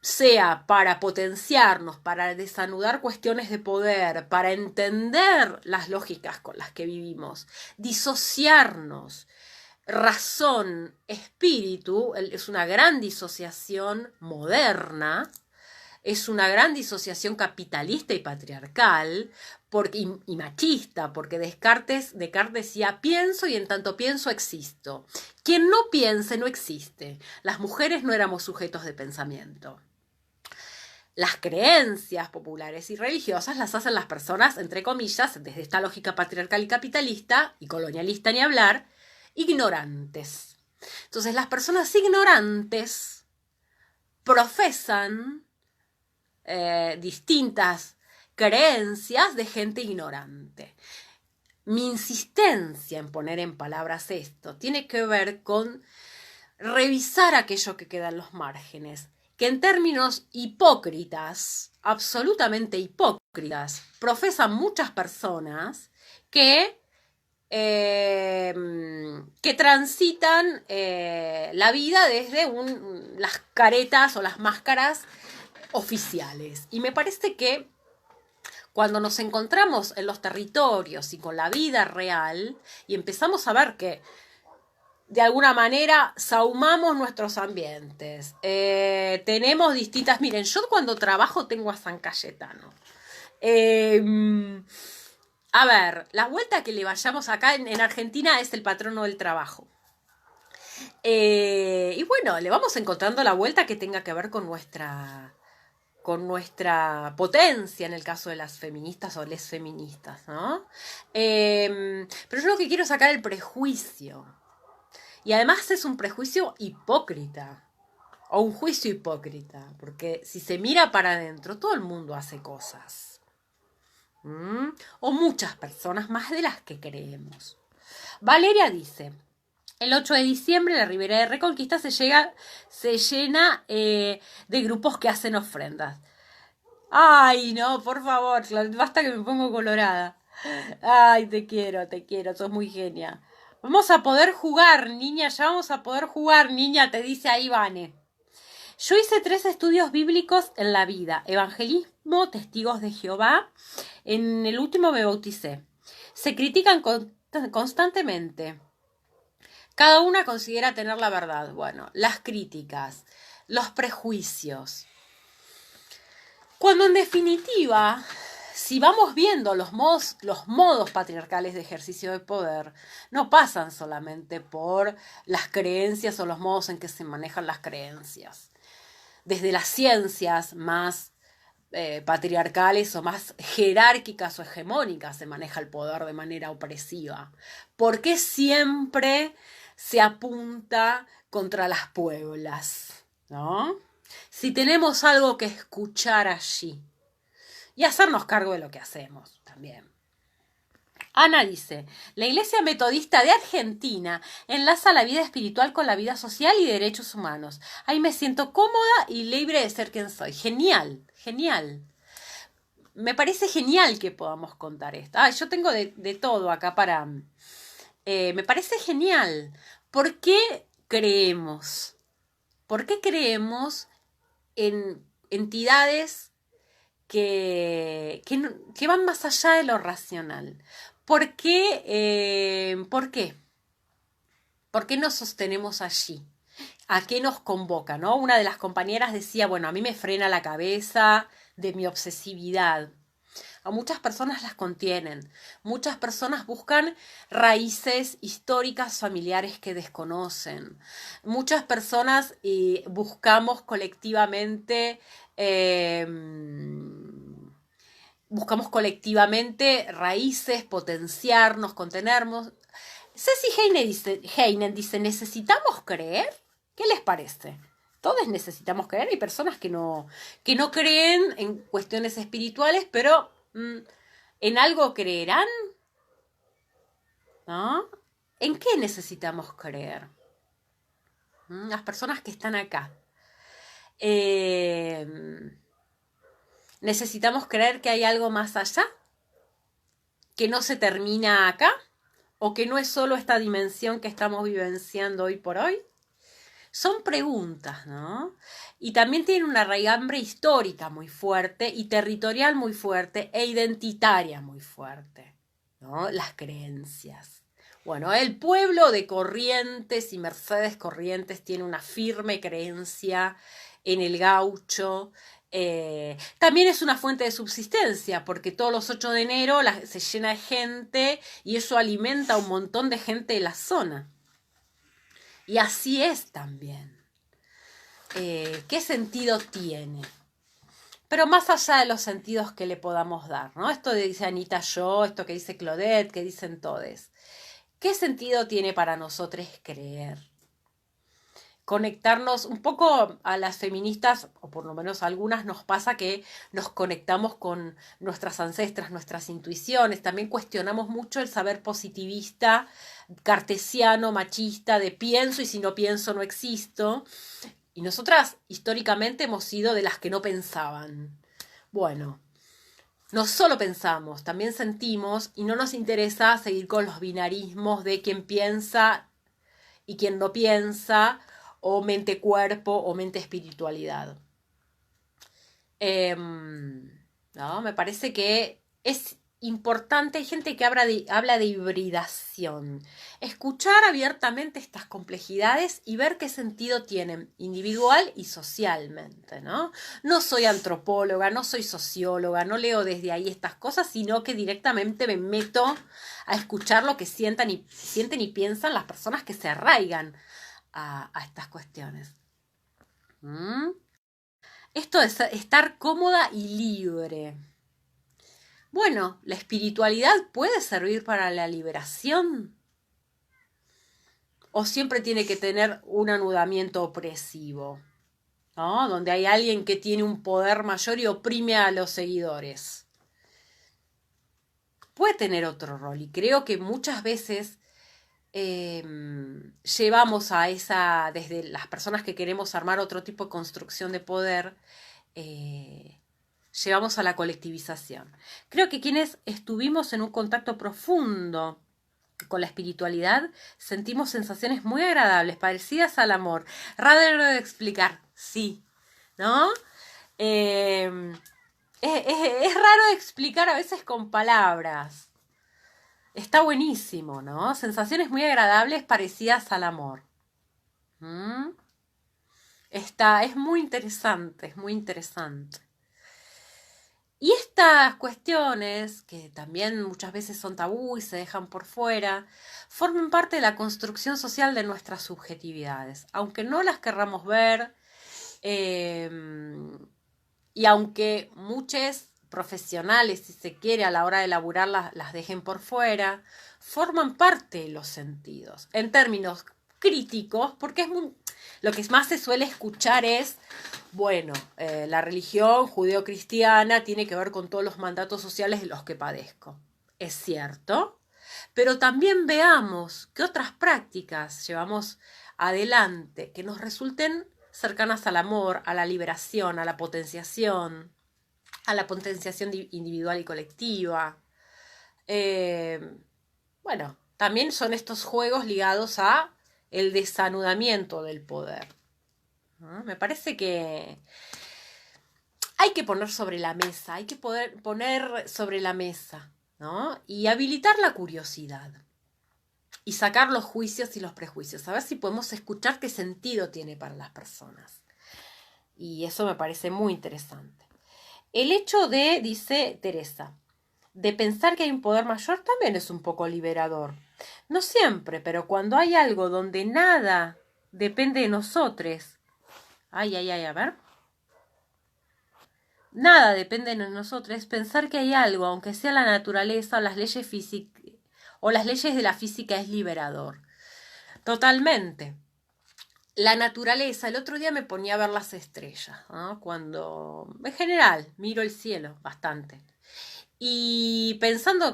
sea para potenciarnos, para desanudar cuestiones de poder, para entender las lógicas con las que vivimos, disociarnos, razón, espíritu, es una gran disociación moderna, es una gran disociación capitalista y patriarcal y machista, porque Descartes decía, pienso y en tanto pienso existo. Quien no piense no existe. Las mujeres no éramos sujetos de pensamiento. Las creencias populares y religiosas las hacen las personas, entre comillas, desde esta lógica patriarcal y capitalista, y colonialista ni hablar, ignorantes. Entonces las personas ignorantes profesan distintas creencias de gente ignorante. Mi insistencia en poner en palabras esto tiene que ver con revisar aquello que queda en los márgenes, que en términos hipócritas, absolutamente hipócritas, profesan muchas personas que transitan la vida desde las caretas o las máscaras oficiales. Y me parece que cuando nos encontramos en los territorios y con la vida real y empezamos a ver que de alguna manera sahumamos nuestros ambientes, tenemos distintas... Miren, yo cuando trabajo tengo a San Cayetano. A ver, la vuelta que le vayamos acá en Argentina es el patrono del trabajo. Y bueno, le vamos encontrando la vuelta que tenga que ver con nuestra potencia en el caso de las feministas o les feministas, ¿no? Pero yo lo que quiero es sacar el prejuicio. Y además es un prejuicio hipócrita. O un juicio hipócrita. Porque si se mira para adentro, todo el mundo hace cosas. O muchas personas, más de las que creemos. Valeria dice... El 8 de diciembre la Ribera de Reconquista se llena de grupos que hacen ofrendas. Ay, no, por favor, basta que me pongo colorada. Ay, te quiero, sos muy genia. Vamos a poder jugar, niña, ya vamos a poder jugar, niña, te dice ahí Vane. Yo hice 3 estudios bíblicos en la vida: evangelismo, testigos de Jehová. En el último me bauticé. Se critican constantemente. Cada una considera tener la verdad. Bueno, las críticas, los prejuicios. Cuando en definitiva, si vamos viendo los modos patriarcales de ejercicio de poder, no pasan solamente por las creencias o los modos en que se manejan las creencias. Desde las ciencias más patriarcales o más jerárquicas o hegemónicas se maneja el poder de manera opresiva. ¿Por qué siempre se apunta contra las pueblas? ¿No? Si tenemos algo que escuchar allí y hacernos cargo de lo que hacemos también. Ana dice: la Iglesia Metodista de Argentina enlaza la vida espiritual con la vida social y derechos humanos. Ahí me siento cómoda y libre de ser quien soy. Genial, genial. Me parece genial que podamos contar esto. Yo tengo de todo acá para... me parece genial. ¿Por qué creemos? ¿Por qué creemos en entidades que van más allá de lo racional? ¿Por qué? ¿Por qué? ¿Por qué nos sostenemos allí? ¿A qué nos convoca? ¿No? Una de las compañeras decía, bueno, a mí me frena la cabeza de mi obsesividad. A muchas personas las contienen. Muchas personas buscan raíces históricas familiares que desconocen. Muchas personas buscamos colectivamente raíces, potenciarnos, contenernos. Ceci Heinen dice, ¿necesitamos creer? ¿Qué les parece? Todos necesitamos creer. Hay personas que no creen en cuestiones espirituales, pero ¿en algo creerán? ¿No? ¿En qué necesitamos creer? Las personas que están acá. ¿Necesitamos creer que hay algo más allá? ¿Que no se termina acá? ¿O que no es solo esta dimensión que estamos vivenciando hoy por hoy? Son preguntas, ¿no? Y también tienen una raigambre histórica muy fuerte y territorial muy fuerte e identitaria muy fuerte, ¿no? Las creencias. Bueno, el pueblo de Corrientes y Mercedes Corrientes tiene una firme creencia en el gaucho. También es una fuente de subsistencia, porque todos los 8 de enero se llena de gente y eso alimenta a un montón de gente de la zona. Y así es también. ¿Qué sentido tiene? Pero más allá de los sentidos que le podamos dar, ¿no? Esto que dice Anita Yo, esto que dice Claudette, que dicen todes. ¿Qué sentido tiene para nosotros creer? Conectarnos un poco a las feministas, o por lo menos a algunas nos pasa que nos conectamos con nuestras ancestras, nuestras intuiciones. También cuestionamos mucho el saber positivista, cartesiano, machista, de pienso y si no pienso no existo. Y nosotras históricamente hemos sido de las que no pensaban. Bueno, no solo pensamos, también sentimos y no nos interesa seguir con los binarismos de quién piensa y quién no piensa, o mente-cuerpo, o mente-espiritualidad. ¿No? Me parece que es importante, hay gente que habla de hibridación. Escuchar abiertamente estas complejidades y ver qué sentido tienen individual y socialmente, ¿no? No soy antropóloga, no soy socióloga, no leo desde ahí estas cosas, sino que directamente me meto a escuchar lo que sienten y piensan las personas que se arraigan a estas cuestiones. Esto es estar cómoda y libre. Bueno, ¿la espiritualidad puede servir para la liberación? ¿O siempre tiene que tener un anudamiento opresivo? ¿No? Donde hay alguien que tiene un poder mayor y oprime a los seguidores. Puede tener otro rol y creo que muchas veces llevamos a desde las personas que queremos armar otro tipo de construcción de poder, llevamos a la colectivización. Creo que quienes estuvimos en un contacto profundo con la espiritualidad sentimos sensaciones muy agradables, parecidas al amor. Raro de explicar, sí, ¿no? Eh, es raro de explicar a veces con palabras. Está buenísimo, ¿no? Sensaciones muy agradables parecidas al amor. ¿Mm? Es muy interesante, es muy interesante. Y estas cuestiones, que también muchas veces son tabú y se dejan por fuera, forman parte de la construcción social de nuestras subjetividades, aunque no las querramos ver, eh, y aunque muchos profesionales, si se quiere, a la hora de elaborarlas las dejen por fuera, forman parte de los sentidos. En términos críticos, porque lo que más se suele escuchar es, bueno, la religión judeocristiana tiene que ver con todos los mandatos sociales de los que padezco. Es cierto, pero también veamos qué otras prácticas llevamos adelante que nos resulten cercanas al amor, a la liberación, a la potenciación individual y colectiva. Bueno, también son estos juegos ligados a el desanudamiento del poder. ¿No? Me parece que hay que poner sobre la mesa, hay que poner sobre la mesa, ¿no? Y habilitar la curiosidad. Y sacar los juicios y los prejuicios. A ver si podemos escuchar qué sentido tiene para las personas. Y eso me parece muy interesante. El hecho de, dice Teresa, de pensar que hay un poder mayor también es un poco liberador. No siempre, pero cuando hay algo donde nada depende de nosotros. A ver. Nada depende de nosotros. Pensar que hay algo, aunque sea la naturaleza o las leyes físicas, o las leyes de la física, es liberador. Totalmente. La naturaleza, el otro día me ponía a ver las estrellas, ¿no? Cuando, en general, miro el cielo bastante. Y pensando,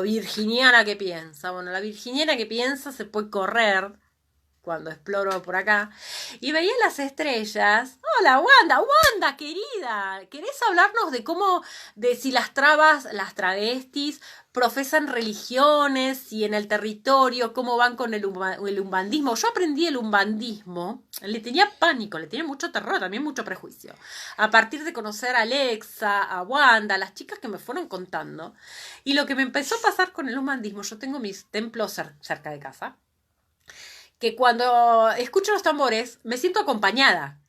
virginiana que piensa, bueno, la virginiana que piensa se puede correr cuando exploro por acá, y veía las estrellas. Hola, Wanda, querida, ¿querés hablarnos de de si las trabas, las travestis, profesan religiones y en el territorio, cómo van con el umbandismo? Yo aprendí el umbandismo, le tenía pánico, le tenía mucho terror, también mucho prejuicio. A partir de conocer a Alexa, a Wanda, las chicas que me fueron contando, y lo que me empezó a pasar con el umbandismo, yo tengo mis templos cerca de casa, que cuando escucho los tambores me siento acompañada.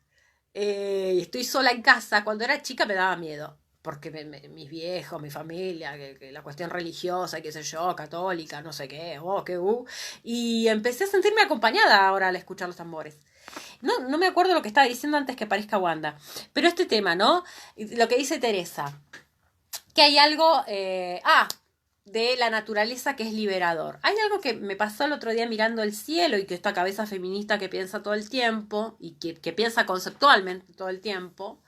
Estoy sola en casa. Cuando era chica me daba miedo, porque mis viejos, mi familia, que la cuestión religiosa, qué sé yo, católica, no sé qué, y empecé a sentirme acompañada ahora al escuchar los tambores. No me acuerdo lo que estaba diciendo antes que parezca Wanda, pero este tema, ¿no? Lo que dice Teresa, que hay algo, de la naturaleza que es liberador. Hay algo que me pasó el otro día mirando el cielo y que esta cabeza feminista que piensa todo el tiempo y que piensa conceptualmente todo el tiempo,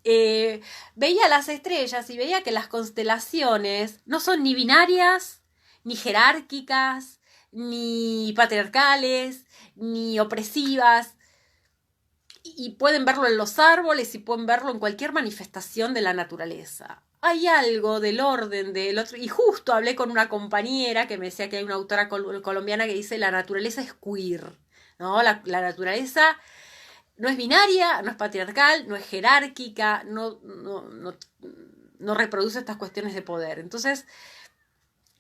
veía las estrellas y veía que las constelaciones no son ni binarias, ni jerárquicas, ni patriarcales, ni opresivas, y pueden verlo en los árboles y pueden verlo en cualquier manifestación de la naturaleza. Hay algo del orden del otro, y justo hablé con una compañera que me decía que hay una autora colombiana que dice la naturaleza es queer, ¿no? La naturaleza no es binaria, no es patriarcal, no es jerárquica, no reproduce estas cuestiones de poder. Entonces,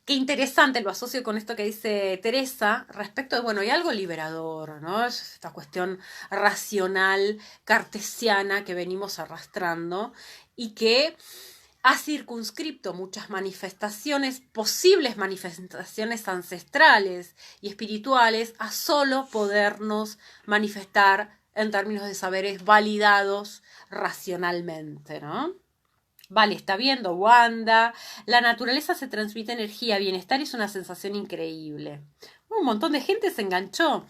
qué interesante, lo asocio con esto que dice Teresa respecto de, bueno, hay algo liberador, ¿no? Es esta cuestión racional, cartesiana que venimos arrastrando y que ha circunscripto muchas manifestaciones, posibles manifestaciones ancestrales y espirituales, a solo podernos manifestar en términos de saberes validados racionalmente, ¿no? Vale, está viendo Wanda. La naturaleza se transmite energía, bienestar, y es una sensación increíble. Un montón de gente se enganchó.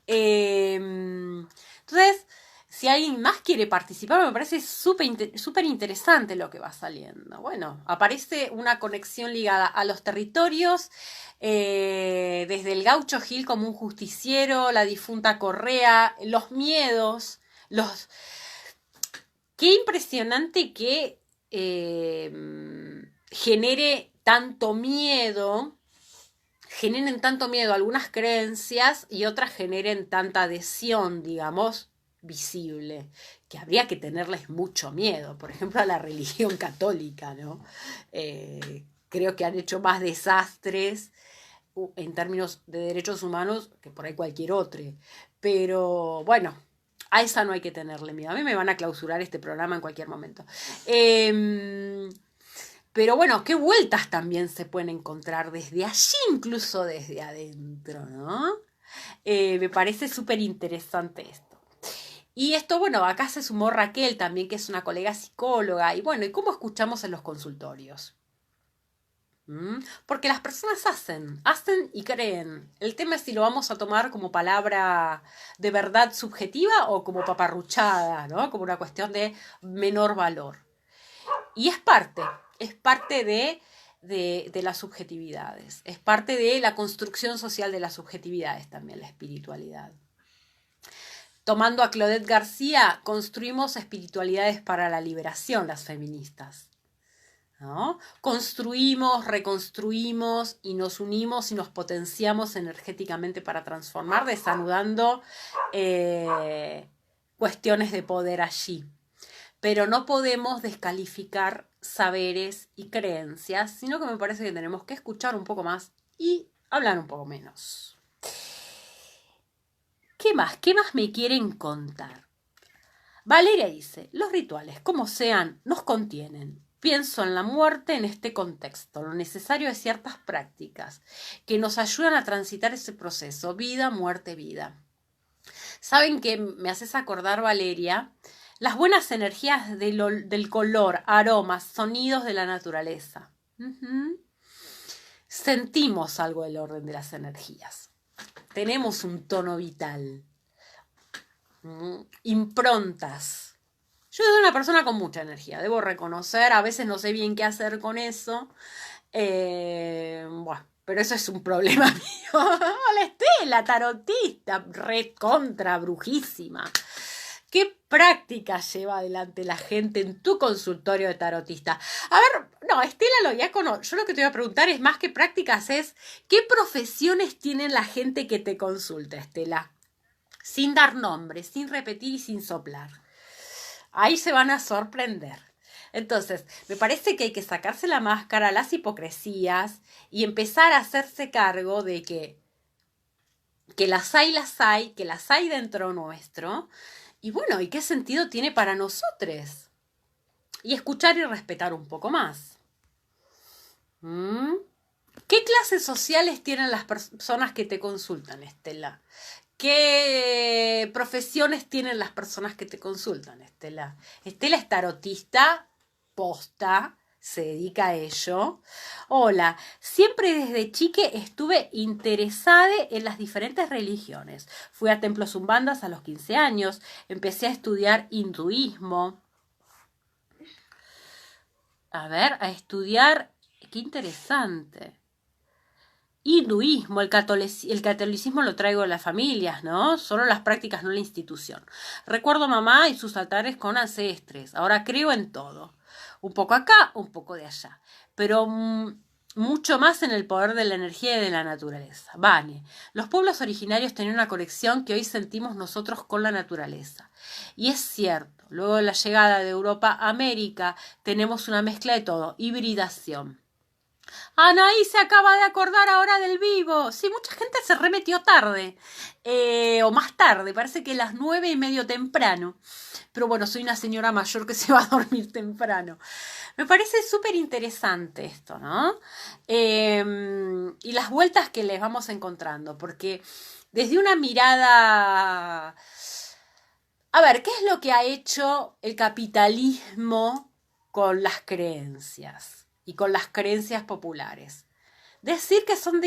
Entonces, si alguien más quiere participar, me parece súper interesante lo que va saliendo. Bueno, aparece una conexión ligada a los territorios, desde el Gaucho Gil como un justiciero, la difunta Correa, los miedos, Qué impresionante que generen tanto miedo algunas creencias y otras generen tanta adhesión, digamos, visible, que habría que tenerles mucho miedo, por ejemplo, a la religión católica, ¿no? Creo que han hecho más desastres en términos de derechos humanos que por ahí cualquier otro. Pero bueno, a esa no hay que tenerle miedo. A mí me van a clausurar este programa en cualquier momento. Pero bueno, qué vueltas también se pueden encontrar desde allí, incluso desde adentro, ¿no? Me parece súper interesante esto. Y esto, bueno, acá se sumó Raquel también, que es una colega psicóloga. Y bueno, ¿y cómo escuchamos en los consultorios? Porque las personas hacen y creen. El tema es si lo vamos a tomar como palabra de verdad subjetiva o como paparruchada, ¿no? Como una cuestión de menor valor. Y es parte de las subjetividades, es parte de la construcción social de las subjetividades también, la espiritualidad. Tomando a Claudette García, construimos espiritualidades para la liberación, las feministas, ¿no? Construimos, reconstruimos y nos unimos y nos potenciamos energéticamente para transformar, desanudando cuestiones de poder allí. Pero no podemos descalificar saberes y creencias, sino que me parece que tenemos que escuchar un poco más y hablar un poco menos. ¿Qué más? ¿Qué más me quieren contar? Valeria dice, los rituales, como sean, nos contienen. Pienso en la muerte en este contexto, lo necesario de ciertas prácticas que nos ayudan a transitar ese proceso, vida, muerte, vida. ¿Saben qué me haces acordar, Valeria? Las buenas energías del color, aromas, sonidos de la naturaleza. Sentimos algo del orden de las energías. Tenemos un tono vital. Improntas. Yo soy una persona con mucha energía, debo reconocer, a veces no sé bien qué hacer con eso. Bueno, pero eso es un problema mío. Hola Estela, tarotista, contra brujísima. ¿Qué prácticas lleva adelante la gente en tu consultorio de tarotista? A ver, no, Estela lo ya conozco. Yo lo que te voy a preguntar es más que prácticas, es ¿qué profesiones tienen la gente que te consulta, Estela? Sin dar nombres, sin repetir y sin soplar. Ahí se van a sorprender. Entonces, me parece que hay que sacarse la máscara, las hipocresías y empezar a hacerse cargo de que las hay, que las hay dentro nuestro. Y bueno, ¿y qué sentido tiene para nosotros? Y escuchar y respetar un poco más. ¿Qué clases sociales tienen las personas que te consultan, Estela? ¿Qué profesiones tienen las personas que te consultan, Estela? Estela es tarotista, posta, se dedica a ello. Hola, siempre desde chique estuve interesada en las diferentes religiones. Fui a templos umbandas a los 15 años, empecé a estudiar hinduismo. A estudiar, qué interesante. Hinduismo, el catolicismo lo traigo de las familias, ¿no? Solo las prácticas, no la institución. Recuerdo a mamá y sus altares con ancestres. Ahora creo en todo. Un poco acá, un poco de allá. Pero mucho más en el poder de la energía y de la naturaleza. Vale. Los pueblos originarios tenían una conexión que hoy sentimos nosotros con la naturaleza. Y es cierto, luego de la llegada de Europa a América, tenemos una mezcla de todo, hibridación. Anaí se acaba de acordar ahora del vivo. Sí, mucha gente se remetió tarde. O más tarde, parece que las 9:30 temprano. Pero bueno, soy una señora mayor que se va a dormir temprano. Me parece súper interesante esto, ¿no? Y las vueltas que les vamos encontrando. Porque desde una mirada... A ver, ¿qué es lo que ha hecho el capitalismo con las creencias? Y con las creencias populares. Decir que son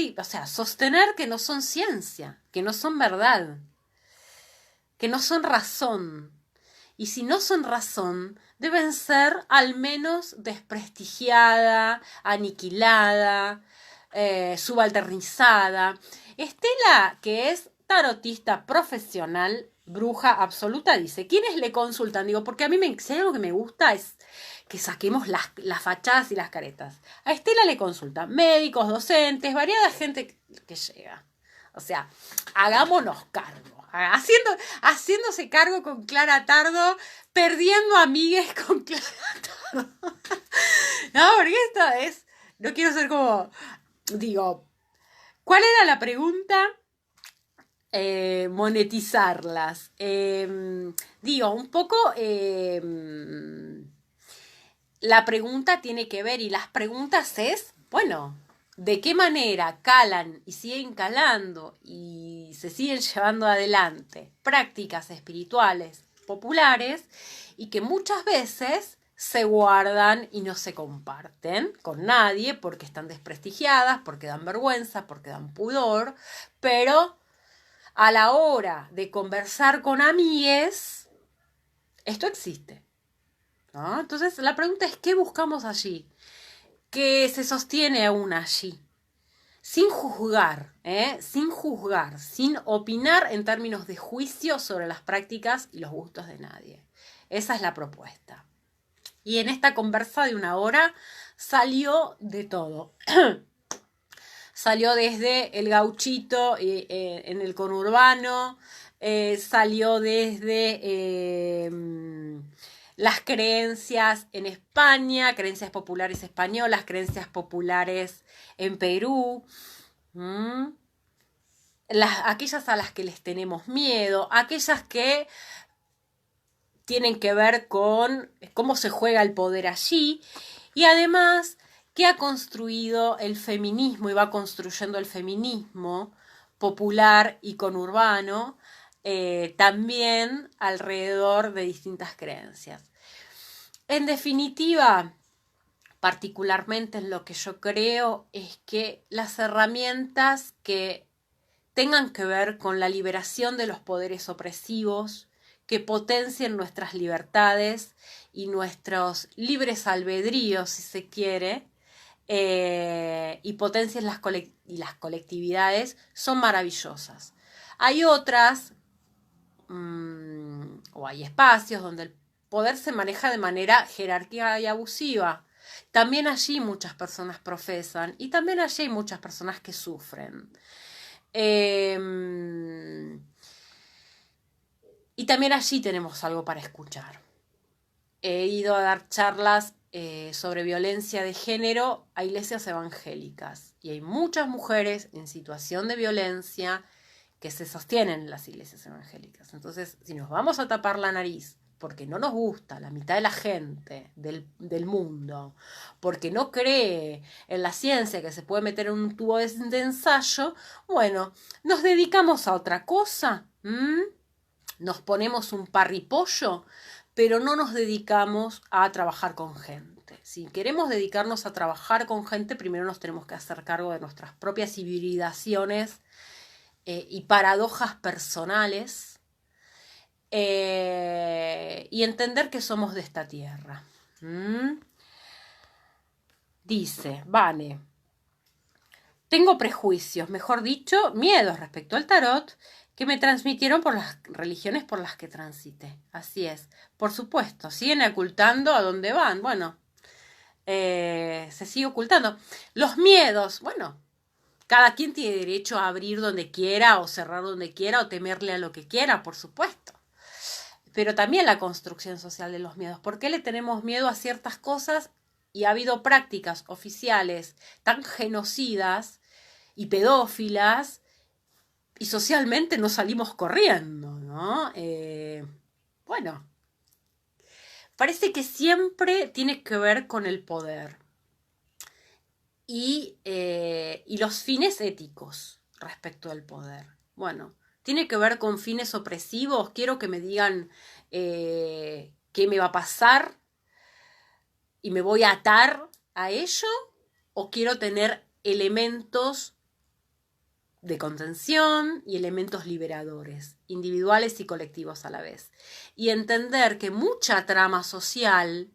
sostener que no son ciencia, que no son verdad, que no son razón. Y si no son razón, deben ser al menos desprestigiada, aniquilada, subalternizada. Estela, que es tarotista profesional, bruja absoluta, dice, ¿quiénes le consultan? Digo, porque a mí si hay algo que me gusta es que saquemos las fachadas y las caretas. A Estela le consultan médicos, docentes, variada gente que llega. O sea, hagámonos cargo. haciéndose cargo con Clara Tardo, perdiendo amigues con Clara Tardo. No, porque esto es, no quiero ser como, digo, ¿cuál era la pregunta? Monetizarlas. Digo, un poco la pregunta tiene que ver, y las preguntas es, bueno, ¿de qué manera calan y siguen calando y se siguen llevando adelante prácticas espirituales populares y que muchas veces se guardan y no se comparten con nadie porque están desprestigiadas, porque dan vergüenza, porque dan pudor, pero a la hora de conversar con amigues, esto existe, ¿no? Entonces la pregunta es, ¿qué buscamos allí? ¿Qué se sostiene aún allí? Sin juzgar, sin opinar en términos de juicio sobre las prácticas y los gustos de nadie. Esa es la propuesta. Y en esta conversa de 1 hora salió de todo. Salió desde el gauchito en el conurbano, salió desde las creencias en España, creencias populares españolas, creencias populares en Perú, aquellas a las que les tenemos miedo, aquellas que tienen que ver con cómo se juega el poder allí, y además que ha construido el feminismo y va construyendo el feminismo popular y conurbano también alrededor de distintas creencias. En definitiva, particularmente en lo que yo creo es que las herramientas que tengan que ver con la liberación de los poderes opresivos, que potencien nuestras libertades y nuestros libres albedríos, si se quiere, y potencien las colectividades, son maravillosas. Hay otras, o hay espacios donde el poder se maneja de manera jerárquica y abusiva. También allí muchas personas profesan y también allí hay muchas personas que sufren. Y también allí tenemos algo para escuchar. He ido a dar charlas sobre violencia de género a iglesias evangélicas y hay muchas mujeres en situación de violencia que se sostienen en las iglesias evangélicas. Entonces, si nos vamos a tapar la nariz porque no nos gusta la mitad de la gente del mundo, porque no cree en la ciencia que se puede meter en un tubo de ensayo, bueno, nos dedicamos a otra cosa. Nos ponemos un parripollo, pero no nos dedicamos a trabajar con gente. Si queremos dedicarnos a trabajar con gente, primero nos tenemos que hacer cargo de nuestras propias hibridaciones y paradojas personales, y entender que somos de esta tierra. Dice, Vane, tengo prejuicios, mejor dicho, miedos respecto al tarot que me transmitieron por las religiones por las que transité. Así es. Por supuesto, siguen ocultando a dónde van. Bueno, se sigue ocultando. Los miedos, bueno, cada quien tiene derecho a abrir donde quiera o cerrar donde quiera o temerle a lo que quiera, por supuesto. Pero también la construcción social de los miedos. ¿Por qué le tenemos miedo a ciertas cosas? Y ha habido prácticas oficiales tan genocidas y pedófilas y socialmente no salimos corriendo, ¿no? Bueno, parece que siempre tiene que ver con el poder y los fines éticos respecto al poder. Bueno, tiene que ver con fines opresivos. Quiero que me digan qué me va a pasar y me voy a atar a ello, o quiero tener elementos de contención y elementos liberadores, individuales y colectivos a la vez. Y entender que mucha trama social,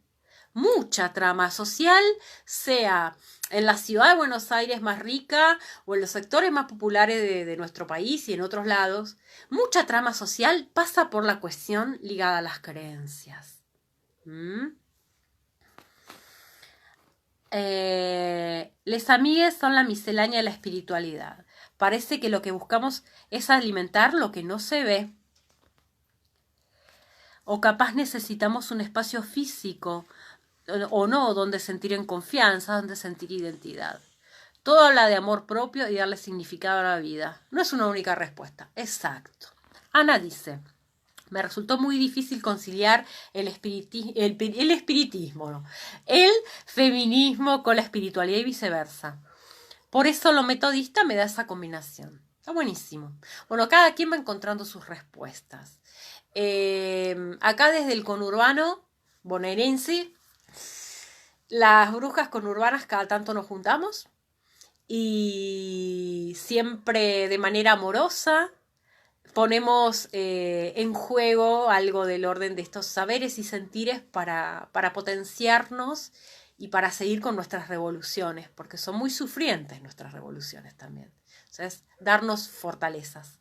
sea en la ciudad de Buenos Aires más rica o en los sectores más populares de nuestro país y en otros lados, mucha trama social pasa por la cuestión ligada a las creencias. Les amigues son la miscelánea de la espiritualidad. Parece que lo que buscamos es alimentar lo que no se ve. O capaz necesitamos un espacio físico o no, donde sentir en confianza, donde sentir identidad. Todo habla de amor propio y darle significado a la vida. No es una única respuesta. Exacto. Ana dice, me resultó muy difícil conciliar el espiritismo, ¿no? El feminismo con la espiritualidad y viceversa. Por eso lo metodista me da esa combinación. Está buenísimo. Bueno, cada quien va encontrando sus respuestas. Acá desde el conurbano bonaerense, las brujas conurbanas cada tanto nos juntamos y siempre de manera amorosa ponemos en juego algo del orden de estos saberes y sentires para potenciarnos y para seguir con nuestras revoluciones, porque son muy sufrientes nuestras revoluciones también. Entonces, darnos fortalezas.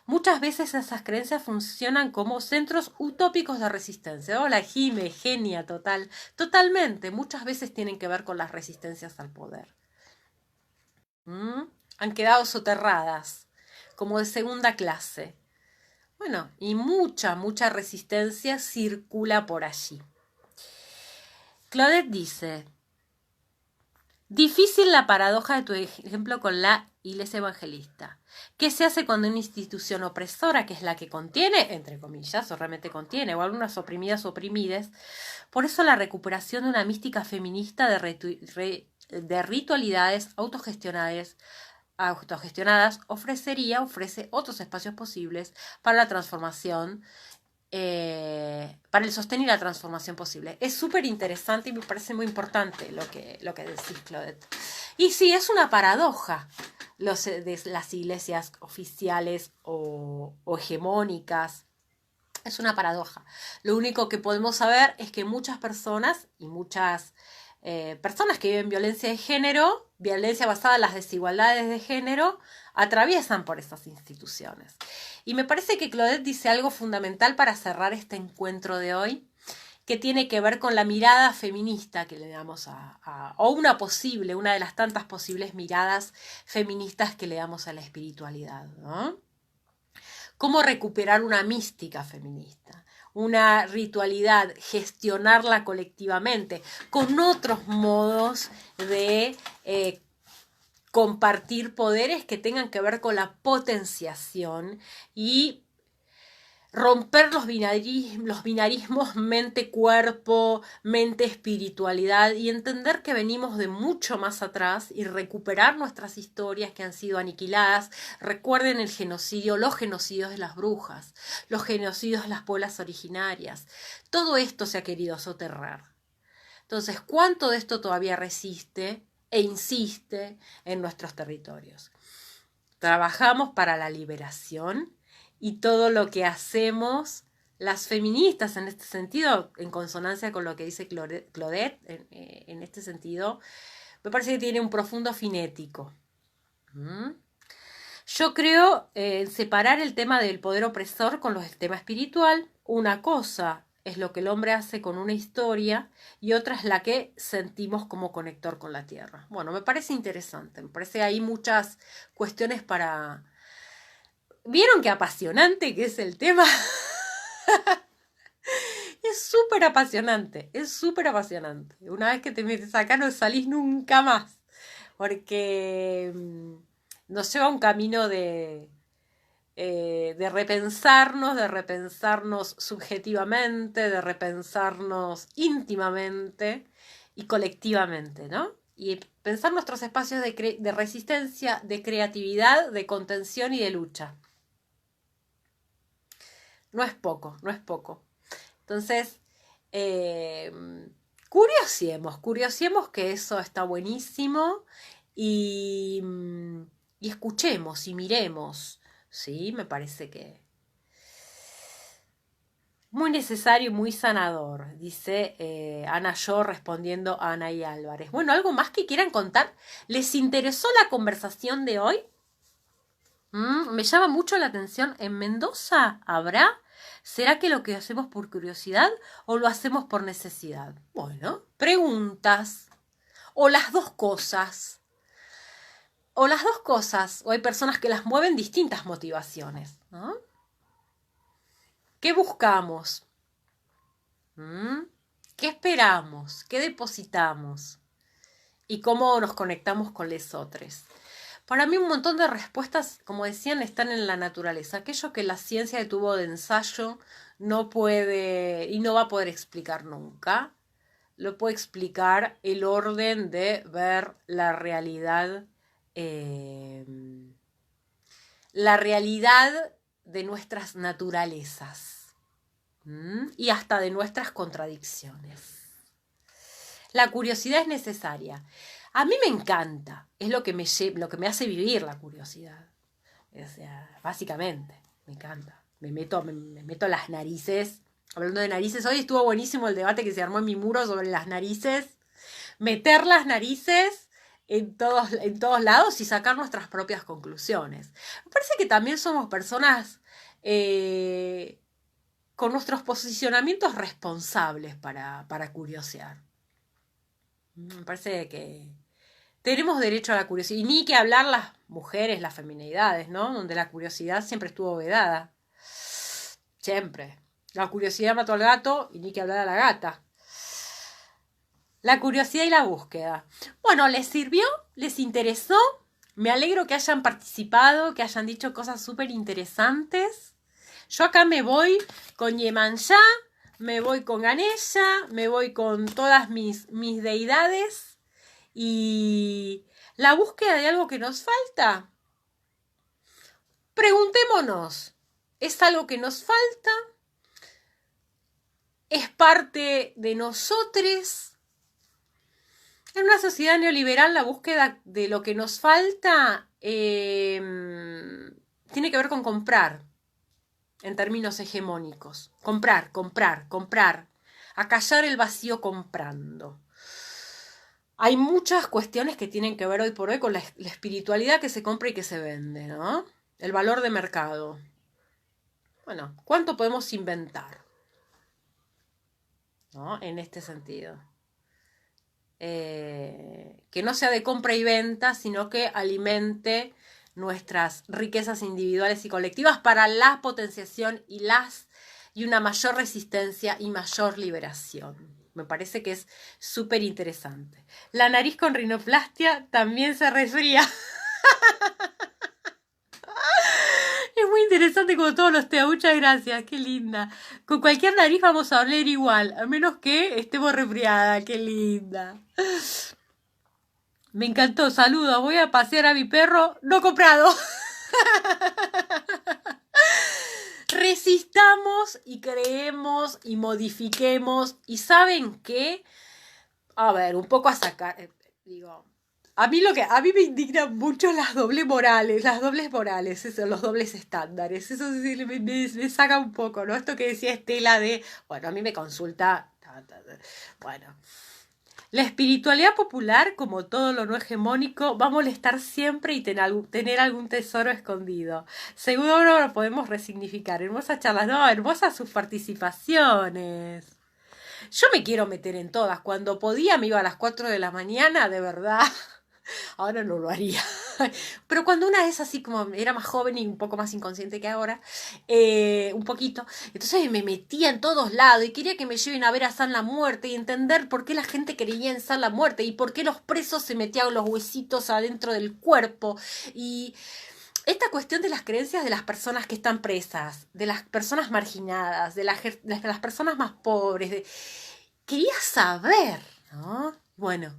Muchas veces esas creencias funcionan como centros utópicos de resistencia. Hola, Jime, genia total. Totalmente. Muchas veces tienen que ver con las resistencias al poder. Han quedado soterradas, como de segunda clase. Bueno, y mucha resistencia circula por allí. Claudette dice, difícil la paradoja de tu ejemplo con la Iglesia Evangelista. ¿Qué se hace cuando una institución opresora, que es la que contiene, entre comillas, o realmente contiene, o algunas oprimidas o oprimides? Por eso la recuperación de una mística feminista de ritualidades autogestionadas ofrece otros espacios posibles para la transformación, para el sostén y la transformación posible. Es súper interesante y me parece muy importante lo que decís, Claudette. Y sí, es una paradoja de las iglesias oficiales o hegemónicas. Es una paradoja. Lo único que podemos saber es que muchas personas y muchas personas que viven violencia de género, violencia basada en las desigualdades de género, atraviesan por esas instituciones. Y me parece que Claudette dice algo fundamental para cerrar este encuentro de hoy, que tiene que ver con la mirada feminista que le damos o una de las tantas posibles miradas feministas que le damos a la espiritualidad, ¿no? ¿Cómo recuperar una mística feminista? Una ritualidad, gestionarla colectivamente, con otros modos de compartir poderes que tengan que ver con la potenciación y romper los binarismos mente-cuerpo, mente-espiritualidad y entender que venimos de mucho más atrás y recuperar nuestras historias que han sido aniquiladas. Recuerden los genocidios de las brujas, los genocidios de las pueblos originarias. Todo esto se ha querido soterrar. Entonces, ¿cuánto de esto todavía resiste e insiste en nuestros territorios? Trabajamos para la liberación. Y todo lo que hacemos, las feministas en este sentido, en consonancia con lo que dice Claudette, en este sentido, me parece que tiene un profundo finético. Yo creo separar el tema del poder opresor con el tema espiritual. Una cosa es lo que el hombre hace con una historia y otra es la que sentimos como conector con la tierra. Bueno, me parece interesante, me parece que hay muchas cuestiones para... ¿Vieron qué apasionante que es el tema? Es súper apasionante, es súper apasionante. Una vez que te metes acá no salís nunca más, porque nos lleva a un camino de repensarnos subjetivamente, de repensarnos íntimamente y colectivamente, ¿no? Y pensar nuestros espacios de resistencia, de creatividad, de contención y de lucha. No es poco, no es poco. Entonces, curiosiemos que eso está buenísimo y escuchemos y miremos, ¿sí? Me parece que muy necesario y muy sanador, dice Ana Yo respondiendo a Ana y Álvarez. Bueno, ¿algo más que quieran contar? ¿Les interesó la conversación de hoy? Me llama mucho la atención. ¿En Mendoza habrá? ¿Será que lo que hacemos por curiosidad o lo hacemos por necesidad? Bueno, preguntas. O las dos cosas. O las dos cosas, o hay personas que las mueven distintas motivaciones, ¿no? ¿Qué buscamos? ¿Mm? ¿Qué esperamos? ¿Qué depositamos? ¿Y cómo nos conectamos con los otros? Para mí un montón de respuestas, como decían, están en la naturaleza. Aquello que la ciencia de tubo de ensayo no puede y no va a poder explicar nunca, lo puede explicar el orden de ver eh, la realidad de nuestras naturalezas, y hasta de nuestras contradicciones. La curiosidad es necesaria. A mí me encanta, es lo que me hace vivir la curiosidad. O sea, básicamente, me encanta. Me meto las narices. Hablando de narices, hoy estuvo buenísimo el debate que se armó en mi muro sobre las narices. Meter las narices en todos lados y sacar nuestras propias conclusiones. Me parece que también somos personas con nuestros posicionamientos responsables para curiosear. Me parece que tenemos derecho a la curiosidad. Y ni que hablar las mujeres, las feminidades, ¿no? Donde la curiosidad siempre estuvo vedada. Siempre. La curiosidad mató al gato y ni que hablar a la gata. La curiosidad y la búsqueda. Bueno, ¿les sirvió? ¿Les interesó? Me alegro que hayan participado, que hayan dicho cosas súper interesantes. Yo acá me voy con Yemanjá, me voy con Ganesha, me voy con todas mis deidades. Y la búsqueda de algo que nos falta. Preguntémonos, ¿es algo que nos falta? ¿Es parte de nosotros? En una sociedad neoliberal, la búsqueda de lo que nos falta tiene que ver con comprar, en términos hegemónicos. Comprar, comprar, comprar. Acallar el vacío comprando. Hay muchas cuestiones que tienen que ver hoy por hoy con la espiritualidad que se compra y que se vende, ¿no? El valor de mercado. Bueno, ¿cuánto podemos inventar? ¿No? En este sentido. Que no sea de compra y venta, sino que alimente nuestras riquezas individuales y colectivas para la potenciación y una mayor resistencia y mayor liberación. Me parece que es súper interesante. La nariz con rinoplastia también se resfría. Es muy interesante como todos los teas. Muchas gracias, qué linda. Con cualquier nariz vamos a oler igual, a menos que estemos resfriadas. Qué linda. Me encantó, saludos. Voy a pasear a mi perro no comprado. Resistamos y creemos y modifiquemos. ¿Y saben qué? A ver, un poco a sacar. Digo, a mí me indignan mucho las dobles morales, eso, los dobles estándares. Eso sí me saca un poco, ¿no? Esto que decía Estela de, bueno, a mí me consulta. Bueno. La espiritualidad popular, como todo lo no hegemónico, va a molestar siempre y tener algún tesoro escondido. Seguro lo podemos resignificar. Hermosas charlas, no, hermosas sus participaciones. Yo me quiero meter en todas. Cuando podía me iba a las 4 de la mañana, de verdad. Ahora no lo haría. Pero cuando una es así como era más joven y un poco más inconsciente que ahora, un poquito, entonces me metía en todos lados y quería que me lleven a ver a San la Muerte y entender por qué la gente creía en San la Muerte y por qué los presos se metían los huesitos adentro del cuerpo. Y esta cuestión de las creencias de las personas que están presas, de las personas marginadas, de las personas más pobres, quería saber, ¿no? Bueno,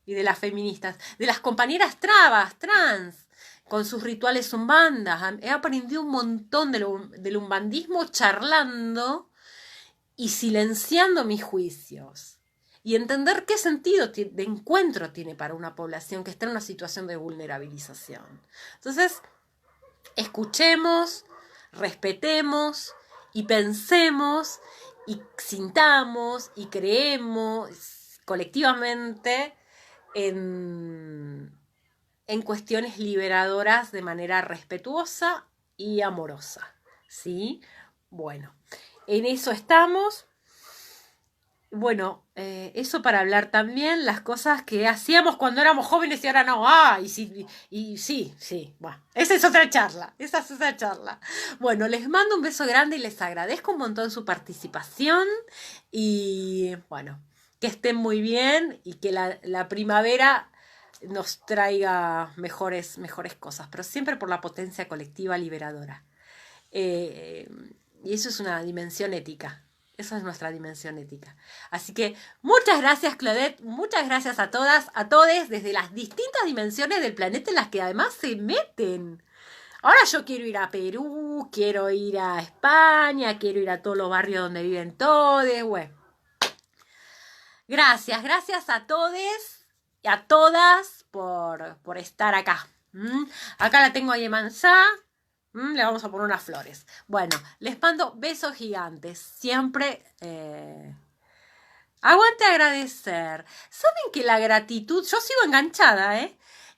y de las feministas, de las compañeras trans, con sus rituales umbandas. He aprendido un montón del umbandismo charlando y silenciando mis juicios. Y entender qué sentido de encuentro tiene para una población que está en una situación de vulnerabilización. Entonces, escuchemos, respetemos y pensemos y sintamos y creemos colectivamente en cuestiones liberadoras de manera respetuosa y amorosa, ¿sí? Bueno, en eso estamos. Bueno, eso para hablar también las cosas que hacíamos cuando éramos jóvenes y ahora no. Ah, y sí, sí, bueno, esa es otra charla, esa es otra charla. Bueno, les mando un beso grande y les agradezco un montón su participación y bueno, que estén muy bien y que la primavera nos traiga mejores cosas, pero siempre por la potencia colectiva liberadora. Eh, y eso es una dimensión ética. Esa es nuestra dimensión ética. Así que muchas gracias, Claudette. Muchas gracias a todas, a todes, desde las distintas dimensiones del planeta en las que además se meten. Ahora yo quiero ir a Perú, quiero ir a España, quiero ir a todos los barrios donde viven todes. Bueno, gracias a todes y a todas por estar acá. Acá la tengo a Yemanzá. Le vamos a poner unas flores. Bueno, les mando besos gigantes. Siempre aguante agradecer. ¿Saben que la gratitud, yo sigo enganchada,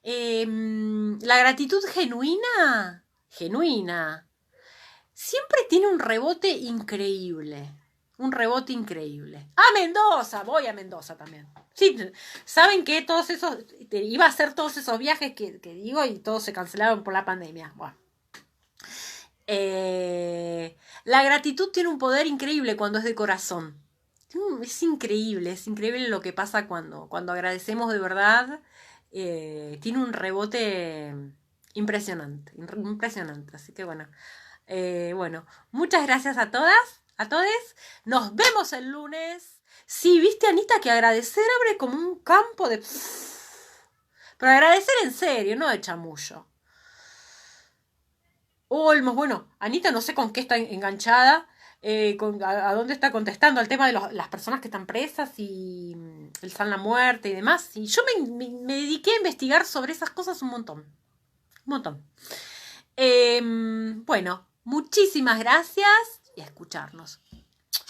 la gratitud genuina, siempre tiene un rebote increíble. Un rebote increíble. ¡A Mendoza! Voy a Mendoza también. Sí, saben que todos esos, iba a hacer todos esos viajes que digo y todos se cancelaron por la pandemia. Bueno. La gratitud tiene un poder increíble cuando es de corazón. Es increíble lo que pasa cuando agradecemos de verdad. Tiene un rebote impresionante, impresionante. Así que bueno, muchas gracias a todas, a todos. Nos vemos el lunes. Sí, viste, Anita, que agradecer abre como un campo de... Pero agradecer en serio, no de chamullo. Olmos, bueno, Anita no sé con qué está enganchada, a dónde está contestando al tema de las personas que están presas y el San la Muerte y demás. Y yo me dediqué a investigar sobre esas cosas un montón. Un montón. Bueno, muchísimas gracias y a escucharnos.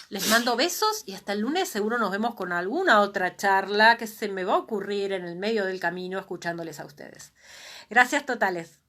Les mando besos y hasta el lunes seguro nos vemos con alguna otra charla que se me va a ocurrir en el medio del camino escuchándoles a ustedes. Gracias totales.